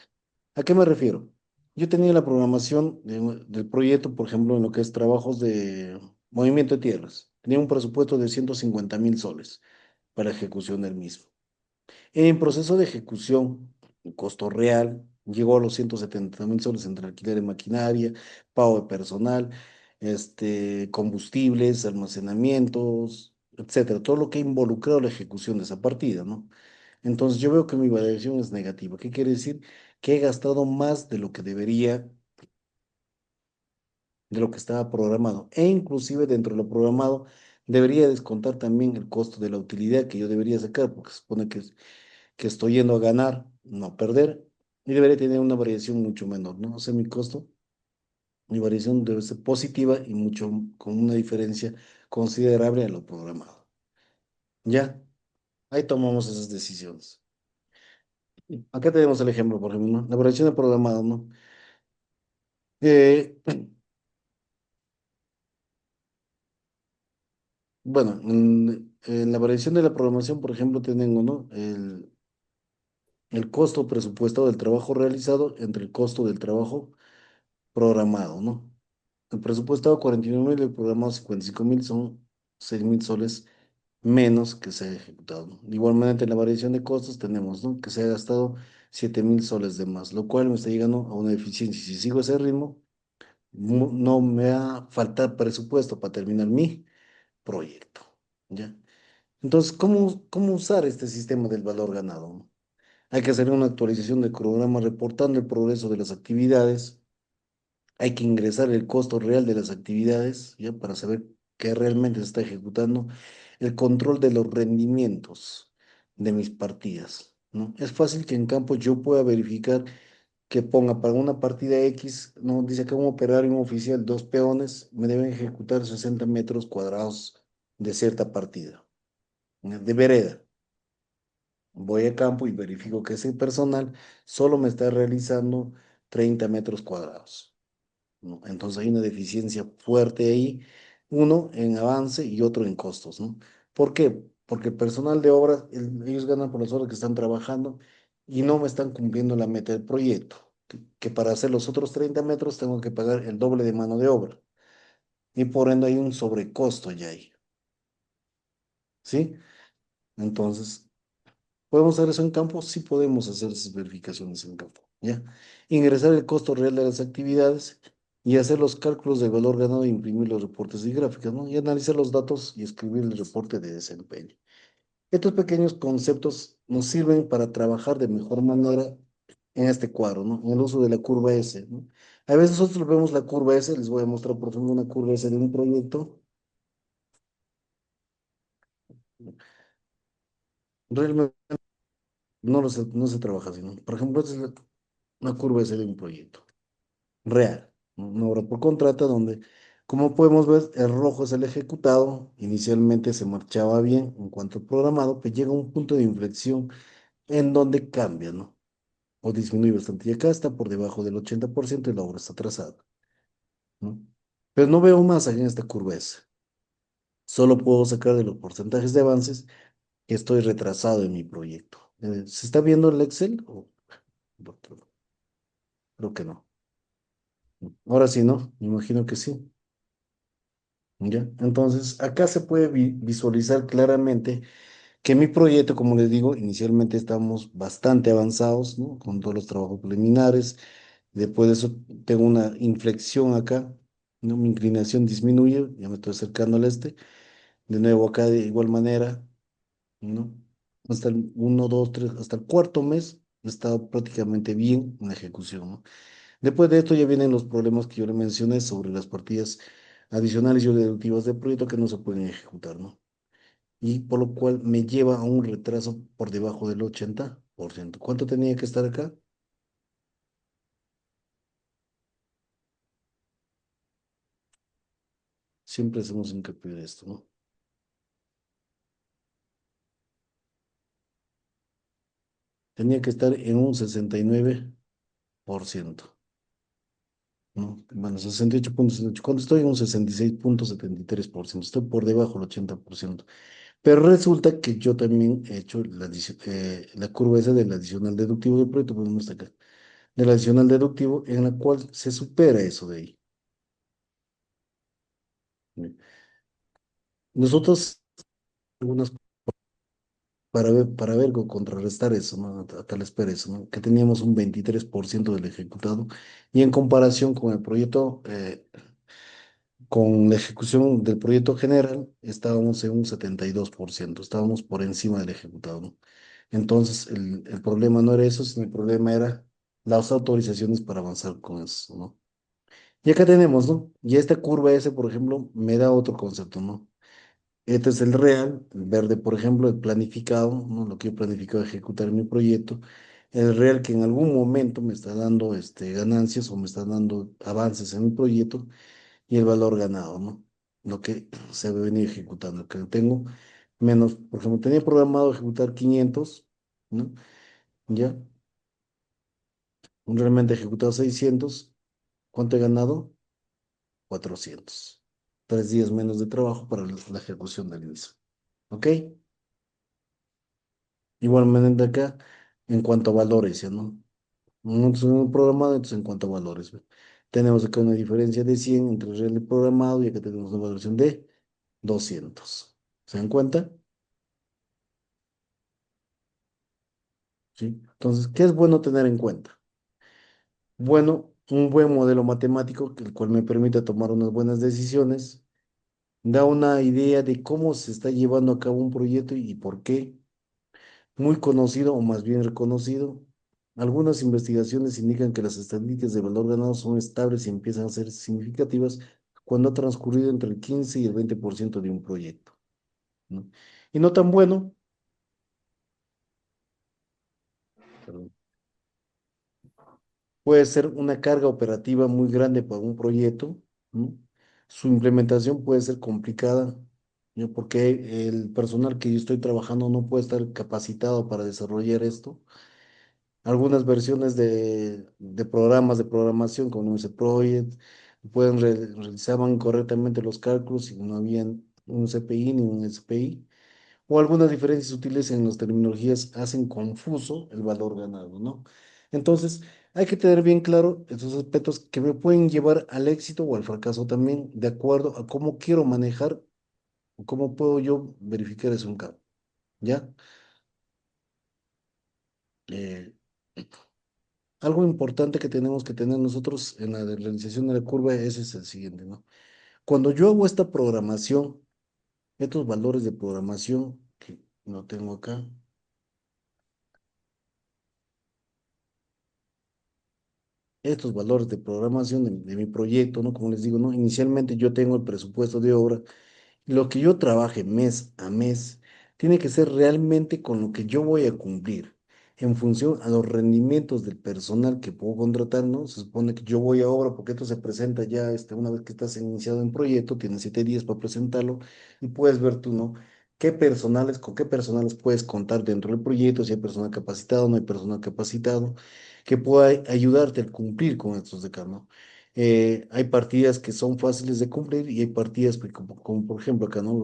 ¿A qué me refiero? Yo tenía la programación del proyecto, por ejemplo, en lo que es trabajos de movimiento de tierras. Tenía un presupuesto de 150.000 soles para ejecución del mismo. En proceso de ejecución, el costo real llegó a los 170.000 soles entre alquiler de maquinaria, pago de personal, combustibles, almacenamientos, etcétera. Todo lo que ha involucrado la ejecución de esa partida, ¿no? Entonces yo veo que mi variación es negativa. ¿Qué quiere decir? Que he gastado más de lo que debería, de lo que estaba programado. E inclusive dentro de lo programado debería descontar también el costo de la utilidad que yo debería sacar, porque se supone que estoy yendo a ganar, no a perder, y debería tener una variación mucho menor, ¿no? O sea, mi costo, mi variación debe ser positiva y mucho, con una diferencia considerable a lo programado. Ya, ahí tomamos esas decisiones. Acá tenemos el ejemplo, por ejemplo, ¿no? La variación de programado, ¿no? Eh, bueno, en la variación de la programación, por ejemplo, tenemos, ¿no? El costo presupuestado del trabajo realizado entre el costo del trabajo programado, ¿no? El presupuestado 49.000, el programado 55.000, son 6.000 soles menos que se ha ejecutado, ¿no? De igual manera, en la variación de costos tenemos, ¿no? Que se ha gastado 7.000 soles de más, lo cual me está llegando a una eficiencia. Si sigo ese ritmo, no me va a faltar presupuesto para terminar mi proyecto, ¿ya? Entonces, ¿cómo usar este sistema del valor ganado, ¿no? Hay que hacer una actualización del programa reportando el progreso de las actividades. Hay que ingresar el costo real de las actividades, ¿ya? Para saber qué realmente se está ejecutando. El control de los rendimientos de mis partidas, ¿no? Es fácil que en campo yo pueda verificar que ponga para una partida X, ¿no? Dice que un operario, un oficial, dos peones, me deben ejecutar 60 metros cuadrados de cierta partida, ¿ya? De vereda. Voy a campo y verifico que ese personal solo me está realizando 30 metros cuadrados, ¿no? Entonces hay una deficiencia fuerte ahí, uno en avance y otro en costos, ¿no? ¿Por qué? Porque el personal de obra, ellos ganan por las horas que están trabajando y no me están cumpliendo la meta del proyecto, que para hacer los otros 30 metros tengo que pagar el doble de mano de obra y por ende hay un sobrecosto ya ahí, ¿sí? Entonces, ¿podemos hacer eso en campo? Sí podemos hacer esas verificaciones en campo, ¿ya? Ingresar el costo real de las actividades y hacer los cálculos del valor ganado e imprimir los reportes y gráficas, ¿no? Y analizar los datos y escribir el reporte de desempeño. Estos pequeños conceptos nos sirven para trabajar de mejor manera en este cuadro, ¿no? En el uso de la curva S, ¿no? A veces nosotros vemos la curva S, les voy a mostrar por ejemplo una curva S de un proyecto. Realmente no se trabaja así, ¿no? Por ejemplo, esta es una curva S de un proyecto real, ¿no? Una obra por contrato donde, como podemos ver, el rojo es el ejecutado, inicialmente se marchaba bien en cuanto al programado, pero llega un punto de inflexión en donde cambia, ¿no? O disminuye bastante. Y acá está por debajo del 80% y la obra está atrasada, ¿no? Pero no veo más allá en esta curva S. Solo puedo sacar de los porcentajes de avances que estoy retrasado en mi proyecto. ¿Se está viendo el Excel? Creo que no. Ahora sí, ¿no? Me imagino que sí. ¿Ya? Entonces, acá se puede visualizar claramente que mi proyecto, como les digo, inicialmente estamos bastante avanzados, ¿no? Con todos los trabajos preliminares. Después de eso, tengo una inflexión acá, ¿no? Mi inclinación disminuye, ya me estoy acercando al este. De nuevo acá de igual manera, ¿no? Hasta el uno, 2, 3, hasta el cuarto mes he estado prácticamente bien en la ejecución, ¿no? Después de esto ya vienen los problemas que yo le mencioné sobre las partidas adicionales y o deductivas del proyecto que no se pueden ejecutar, ¿no? Y por lo cual me lleva a un retraso por debajo del 80%. ¿Cuánto tenía que estar acá? Siempre hacemos hincapié de esto, ¿no? Tenía que estar en un 69%, ¿no? Bueno, 68,78. Cuando estoy en un 66,73%, estoy por debajo del 80%. Pero resulta que yo también he hecho la curva esa del adicional deductivo del proyecto, pues no está acá, del adicional deductivo en la cual se supera eso de ahí. Nosotros, algunas para ver o contrarrestar eso, ¿no? A tal espera eso, ¿no? Que teníamos un 23% del ejecutado y en comparación con el proyecto, con la ejecución del proyecto general, estábamos en un 72%, estábamos por encima del ejecutado, ¿no? Entonces, el problema no era eso, sino el problema era las autorizaciones para avanzar con eso, ¿no? Y acá tenemos, ¿no? Y esta curva S, por ejemplo, me da otro concepto, ¿no? Este es el real, el verde, por ejemplo, el planificado, ¿no? Lo que yo planificado ejecutar en mi proyecto. El real que en algún momento me está dando ganancias o me está dando avances en mi proyecto y el valor ganado, ¿no? Lo que se va a venir ejecutando, que tengo menos, por ejemplo, tenía programado ejecutar 500, ¿no? Ya, realmente he ejecutado 600. ¿Cuánto he ganado? 400. 3 días menos de trabajo para la ejecución del mismo. ¿Ok? Igualmente acá, en cuanto a valores, ¿ya no? Nosotros un programado, entonces en cuanto a valores, ¿ve? Tenemos acá una diferencia de 100 entre el real y programado y acá tenemos una valoración de 200. ¿Se dan cuenta? ¿Sí? Entonces, ¿qué es bueno tener en cuenta? Bueno, un buen modelo matemático, el cual me permite tomar unas buenas decisiones, da una idea de cómo se está llevando a cabo un proyecto y por qué. Muy conocido o más bien reconocido. Algunas investigaciones indican que las estadísticas de valor ganado son estables y empiezan a ser significativas cuando ha transcurrido entre el 15 y el 20% de un proyecto, ¿no? Y no tan bueno, perdón, puede ser una carga operativa muy grande para un proyecto, ¿no? Su implementación puede ser complicada, ¿no? Porque el personal que yo estoy trabajando no puede estar capacitado para desarrollar esto. Algunas versiones de programas de programación como MS Project realizaban correctamente los cálculos y no habían un CPI ni un SPI, o algunas diferencias útiles en las terminologías hacen confuso el valor ganado, ¿no? Entonces, hay que tener bien claro esos aspectos que me pueden llevar al éxito o al fracaso también, de acuerdo a cómo quiero manejar, o cómo puedo yo verificar eso en campo, ¿ya? Eh, Algo importante que tenemos que tener nosotros en la realización de la curva es el siguiente, ¿no? Cuando yo hago esta programación, estos valores de programación que no tengo acá, estos valores de programación de mi proyecto, ¿no? Como les digo, ¿no? Inicialmente yo tengo el presupuesto de obra. Lo que yo trabaje mes a mes tiene que ser realmente con lo que yo voy a cumplir en función a los rendimientos del personal que puedo contratar, ¿no? Se supone que yo voy a obra porque esto se presenta ya una vez que estás iniciado en proyecto, tienes 7 días para presentarlo y puedes ver tú, ¿no? Con qué personales puedes contar dentro del proyecto, si hay personal capacitado, no hay personal capacitado, que pueda ayudarte a cumplir con estos de acá, ¿no? Hay partidas que son fáciles de cumplir y hay partidas que, como por ejemplo acá, ¿no?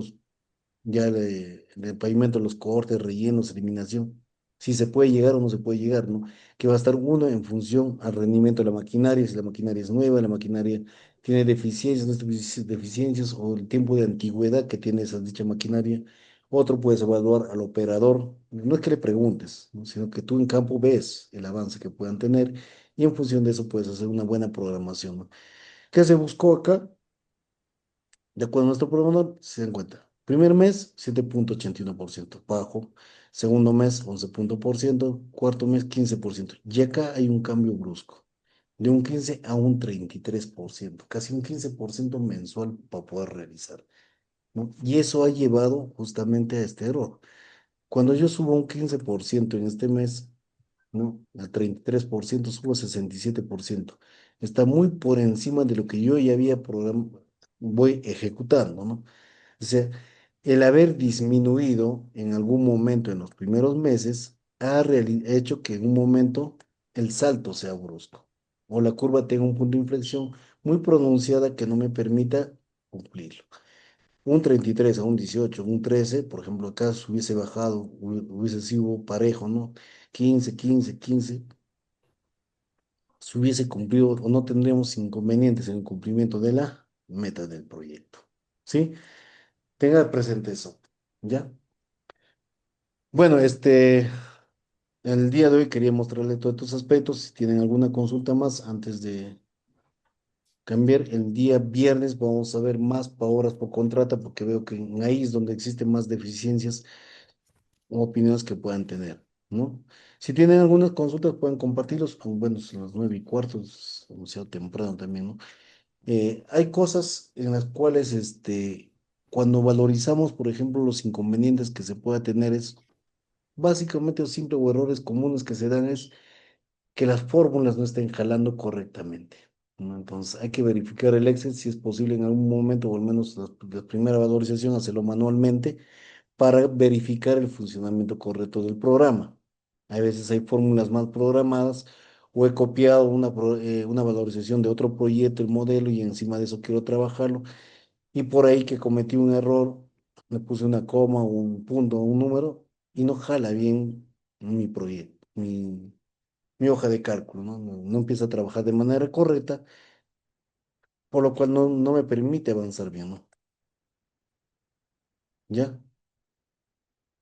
Ya de pavimento, los cortes, rellenos, eliminación. Si se puede llegar o no se puede llegar, ¿no? Que va a estar uno en función al rendimiento de la maquinaria, si la maquinaria es nueva, la maquinaria tiene deficiencias, no tiene deficiencias, o el tiempo de antigüedad que tiene esa dicha maquinaria. Otro puedes evaluar al operador, no es que le preguntes, ¿no? Sino que tú en campo ves el avance que puedan tener y en función de eso puedes hacer una buena programación, ¿no? ¿Qué se buscó acá? De acuerdo a nuestro programador, se dan cuenta. Primer mes, 7,81%, bajo. Segundo mes, 11%. Cuarto mes, 15%. Y acá hay un cambio brusco, de un 15 a un 33%, casi un 15% mensual para poder realizar, ¿no? Y eso ha llevado justamente a este error. Cuando yo subo un 15% en este mes, ¿no? Al 33%, subo 67%. Está muy por encima de lo que yo ya había programado, voy ejecutando, ¿no? O sea, el haber disminuido en algún momento en los primeros meses ha hecho que en un momento el salto sea brusco o la curva tenga un punto de inflexión muy pronunciada que no me permita cumplirlo. Un 33 a un 18, un 13, por ejemplo, acá se hubiese bajado, hubiese sido parejo, ¿no? 15, 15, 15, se hubiese cumplido o no tendríamos inconvenientes en el cumplimiento de la meta del proyecto. ¿Sí? Tenga presente eso. ¿Ya? Bueno, el día de hoy quería mostrarle todos estos aspectos. Si tienen alguna consulta más antes de cambiar, el día viernes vamos a ver más horas por contrata porque veo que ahí es donde existen más deficiencias o opiniones que puedan tener, ¿no? Si tienen algunas consultas, pueden compartirlos. Bueno, son las 9:15, es demasiado temprano también, ¿no? Hay cosas en las cuales, cuando valorizamos, por ejemplo, los inconvenientes que se pueda tener, es básicamente o simple o errores comunes que se dan es que las fórmulas no estén jalando correctamente, ¿no? Entonces hay que verificar el Excel si es posible en algún momento, o al menos la primera valorización, hacerlo manualmente para verificar el funcionamiento correcto del programa. Hay veces hay fórmulas mal programadas o he copiado una valorización de otro proyecto, el modelo, y encima de eso quiero trabajarlo. Y por ahí que cometí un error, le puse una coma o un punto o un número y no jala bien mi proyecto, mi hoja de cálculo, ¿no? No empieza a trabajar de manera correcta, por lo cual no me permite avanzar bien, ¿no? ¿Ya?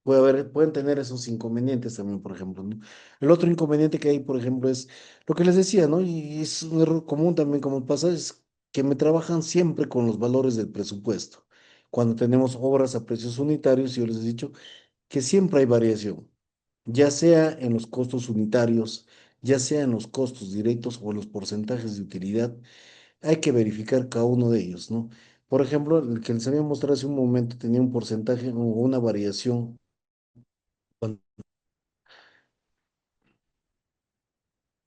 Pueden tener esos inconvenientes también, por ejemplo, ¿no? El otro inconveniente que hay, por ejemplo, es lo que les decía, ¿no? Y es un error común también, como pasa, es que me trabajan siempre con los valores del presupuesto. Cuando tenemos obras a precios unitarios, yo les he dicho que siempre hay variación, ya sea en los costos unitarios, ya sea en los costos directos o en los porcentajes de utilidad, hay que verificar cada uno de ellos, ¿no? Por ejemplo, el que les había mostrado hace un momento tenía un porcentaje o una variación.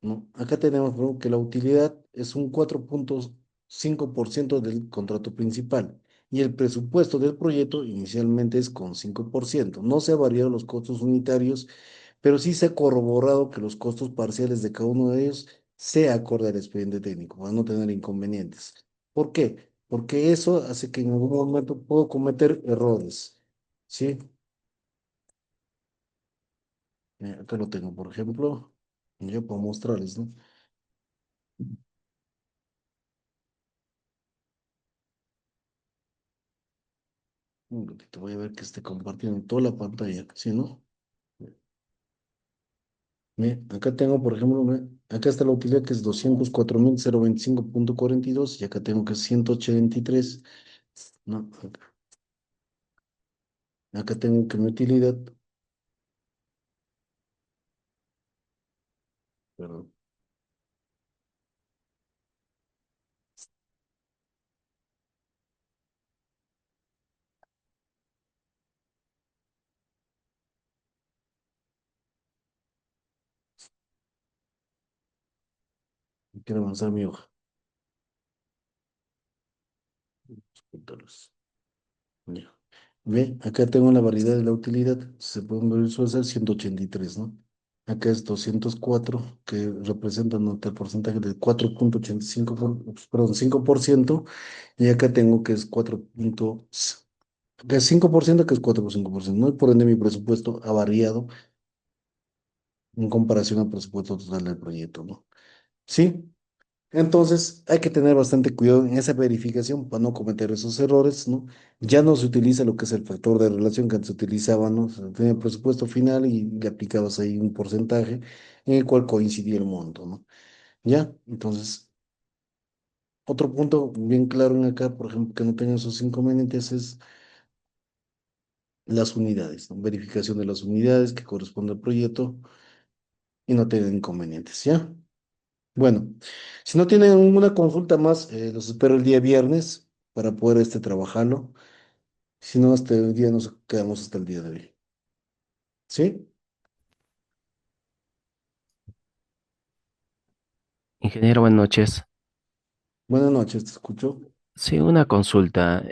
¿No? Acá tenemos, por ejemplo, que la utilidad es un 4,5% del contrato principal y el presupuesto del proyecto inicialmente es con 5%. No se han variado los costos unitarios, pero sí se ha corroborado que los costos parciales de cada uno de ellos se acorde al expediente técnico para no tener inconvenientes. ¿Por qué? Porque eso hace que en algún momento puedo cometer errores. ¿Sí? Acá lo tengo, por ejemplo, yo puedo mostrarles, ¿no? Un ratito, voy a ver que esté compartiendo toda la pantalla, ¿sí, no? Acá tengo, por ejemplo, acá está la utilidad que es 204,025,42 y acá tengo que es 183, ¿no? Acá tengo que mi utilidad, perdón, quiero avanzar mi hoja. Puntos. Ya. Ve, acá tengo la variedad de la utilidad, se pueden ver, suele ser 183, ¿no? acá es 204 que representan el porcentaje del 4,85 perdón, 5%, y acá tengo que es 5%, que es 4,5%, ¿no? Y por ende mi presupuesto ha variado en comparación al presupuesto total del proyecto, ¿no? Sí, entonces hay que tener bastante cuidado en esa verificación para no cometer esos errores, ¿no? Ya no se utiliza lo que es el factor de relación que antes se utilizaba, ¿no? Se tenía el presupuesto final y le aplicabas ahí un porcentaje en el cual coincidía el monto, ¿no? Ya, entonces, otro punto bien claro en acá, por ejemplo, que no tenga esos inconvenientes es las unidades, ¿no? Verificación de las unidades que corresponde al proyecto y no tenga inconvenientes, ¿ya? Bueno, si no tienen una consulta más, los espero el día viernes para poder trabajarlo. Si no, hasta el día nos quedamos hasta el día de hoy. ¿Sí? Ingeniero, buenas noches. Buenas noches, te escucho. Sí, una consulta.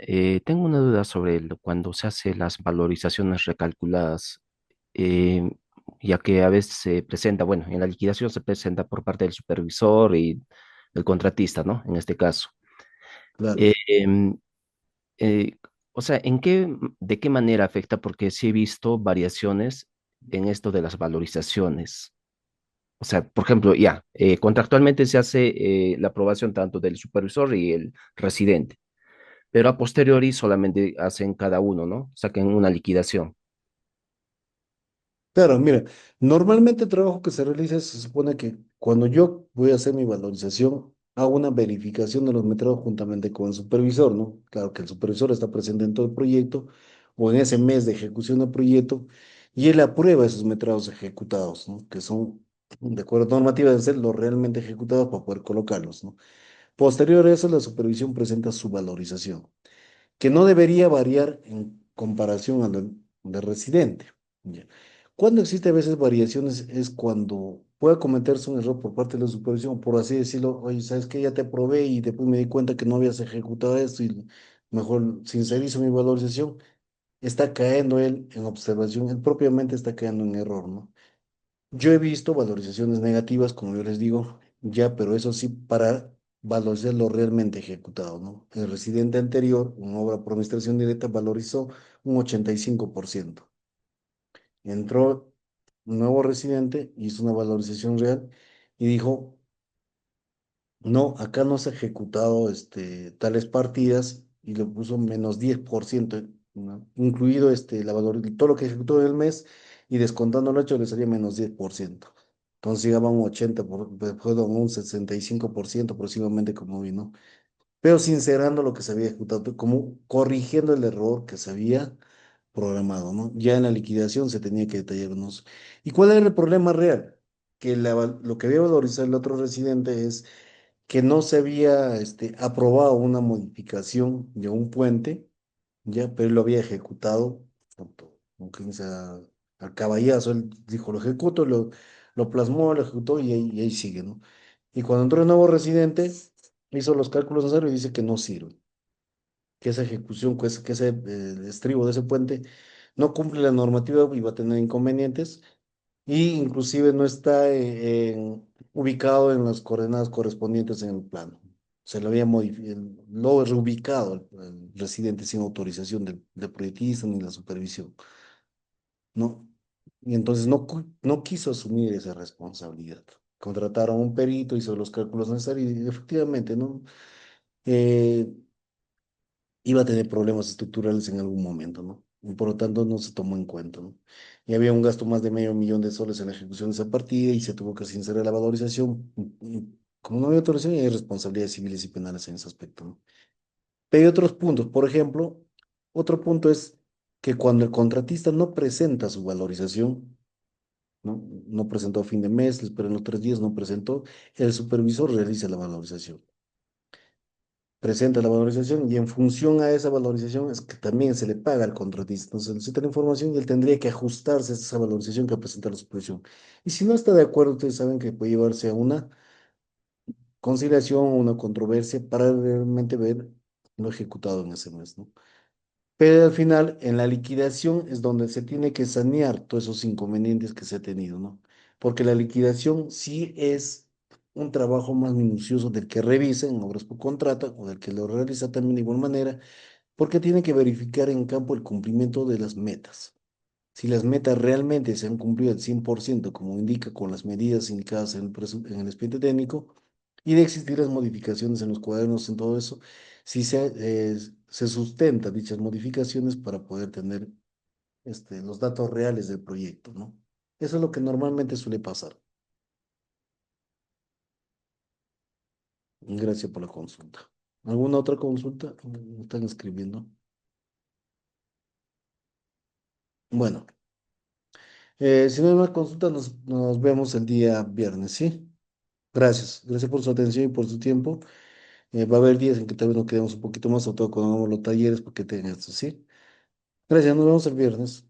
Tengo una duda sobre cuando se hace las valorizaciones recalculadas, eh, ya que a veces se presenta, bueno, en la liquidación se presenta por parte del supervisor y del contratista, ¿no? En este caso. Claro. Eh, em, eh, o sea, de qué manera afecta? Porque sí he visto variaciones en esto de las valorizaciones. O sea, por ejemplo, ya, contractualmente se hace la aprobación tanto del supervisor y el residente, pero a posteriori solamente hacen cada uno, ¿no? Saquen una liquidación. Claro, mira, normalmente el trabajo que se realiza se supone que cuando yo voy a hacer mi valorización, hago una verificación de los metrados juntamente con el supervisor, ¿no? Claro que el supervisor está presente en todo el proyecto o en ese mes de ejecución del proyecto y él aprueba esos metrados ejecutados, ¿no? Que son, de acuerdo a normativa, de ser los realmente ejecutados para poder colocarlos, ¿no? Posterior a eso, la supervisión presenta su valorización, que no debería variar en comparación a la del residente. ¿Ya? Cuando existe a veces variaciones es cuando puede cometerse un error por parte de la supervisión, por así decirlo, oye, ¿sabes qué? Ya te probé y después me di cuenta que no habías ejecutado esto y mejor sincerizo mi valorización. Está cayendo él en observación, él propiamente está cayendo en error, ¿no? Yo he visto valorizaciones negativas, como yo les digo, ya, pero eso sí, para valorizar lo realmente ejecutado, ¿no? El residente anterior, en obra por administración directa, valorizó un 85%. Entró un nuevo residente, hizo una valorización real y dijo, no, acá no se ha ejecutado tales partidas y le puso -10%, ¿no? Incluido todo lo que ejecutó en el mes y descontando el hecho le salía -10%. Entonces llegaba a un 80, perdón, un 65% aproximadamente como vino, pero sincerando lo que se había ejecutado, como corrigiendo el error que se había programado, ¿no? Ya en la liquidación se tenía que detallarnos. ¿Y cuál era el problema real? Que lo que había valorizado el otro residente es que no se había aprobado una modificación de un puente, ya, pero él lo había ejecutado, tanto, aunque sea al caballazo, él dijo, lo ejecuto, lo plasmó, lo ejecutó y ahí sigue, ¿no? Y cuando entró el nuevo residente, hizo los cálculos necesarios y dice que no sirve, que esa ejecución, que ese estribo de ese puente no cumple la normativa y va a tener inconvenientes y inclusive no está ubicado en las coordenadas correspondientes en el plano. Se lo había modificado, lo reubicado el residente sin autorización del proyectista ni la supervisión, ¿no? Y entonces no quiso asumir esa responsabilidad. Contrataron a un perito, hizo los cálculos necesarios y efectivamente, ¿no? Eh, Iba a tener problemas estructurales en algún momento, ¿no? Y por lo tanto no se tomó en cuenta, ¿no? Y había un gasto más de $500,000 en la ejecución de esa partida y se tuvo que sincerar la valorización. Como no había autorización, hay responsabilidades civiles y penales en ese aspecto, ¿no? Pero hay otros puntos. Por ejemplo, otro punto es que cuando el contratista no presenta su valorización, ¿no? No presentó a fin de mes, le esperan los 3 días, no presentó, el supervisor realiza la valorización, presenta la valorización y en función a esa valorización es que también se le paga al contratista. Entonces solicita la información y él tendría que ajustarse a esa valorización que presenta la supervisión. Y si no está de acuerdo, ustedes saben que puede llevarse a una conciliación o una controversia para realmente ver lo ejecutado en ese mes, ¿no? Pero al final, en la liquidación es donde se tiene que sanear todos esos inconvenientes que se ha tenido, ¿no? porque la liquidación sí es un trabajo más minucioso del que revisa en obras por contrato o del que lo realiza también de igual manera, porque tiene que verificar en campo el cumplimiento de las metas. Si las metas realmente se han cumplido al 100%, como indica con las medidas indicadas en en el expediente técnico, y de existir las modificaciones en los cuadernos, en todo eso, si se sustenta dichas modificaciones para poder tener los datos reales del proyecto, ¿no? Eso es lo que normalmente suele pasar. Gracias por la consulta. ¿Alguna otra consulta? Me están escribiendo. Bueno, si no hay más consultas, nos vemos el día viernes, ¿sí? Gracias. Gracias por su atención y por su tiempo. Va a haber días en que tal vez nos quedemos un poquito más, sobre todo cuando hagamos los talleres, porque tengan esto, ¿sí? Gracias, nos vemos el viernes.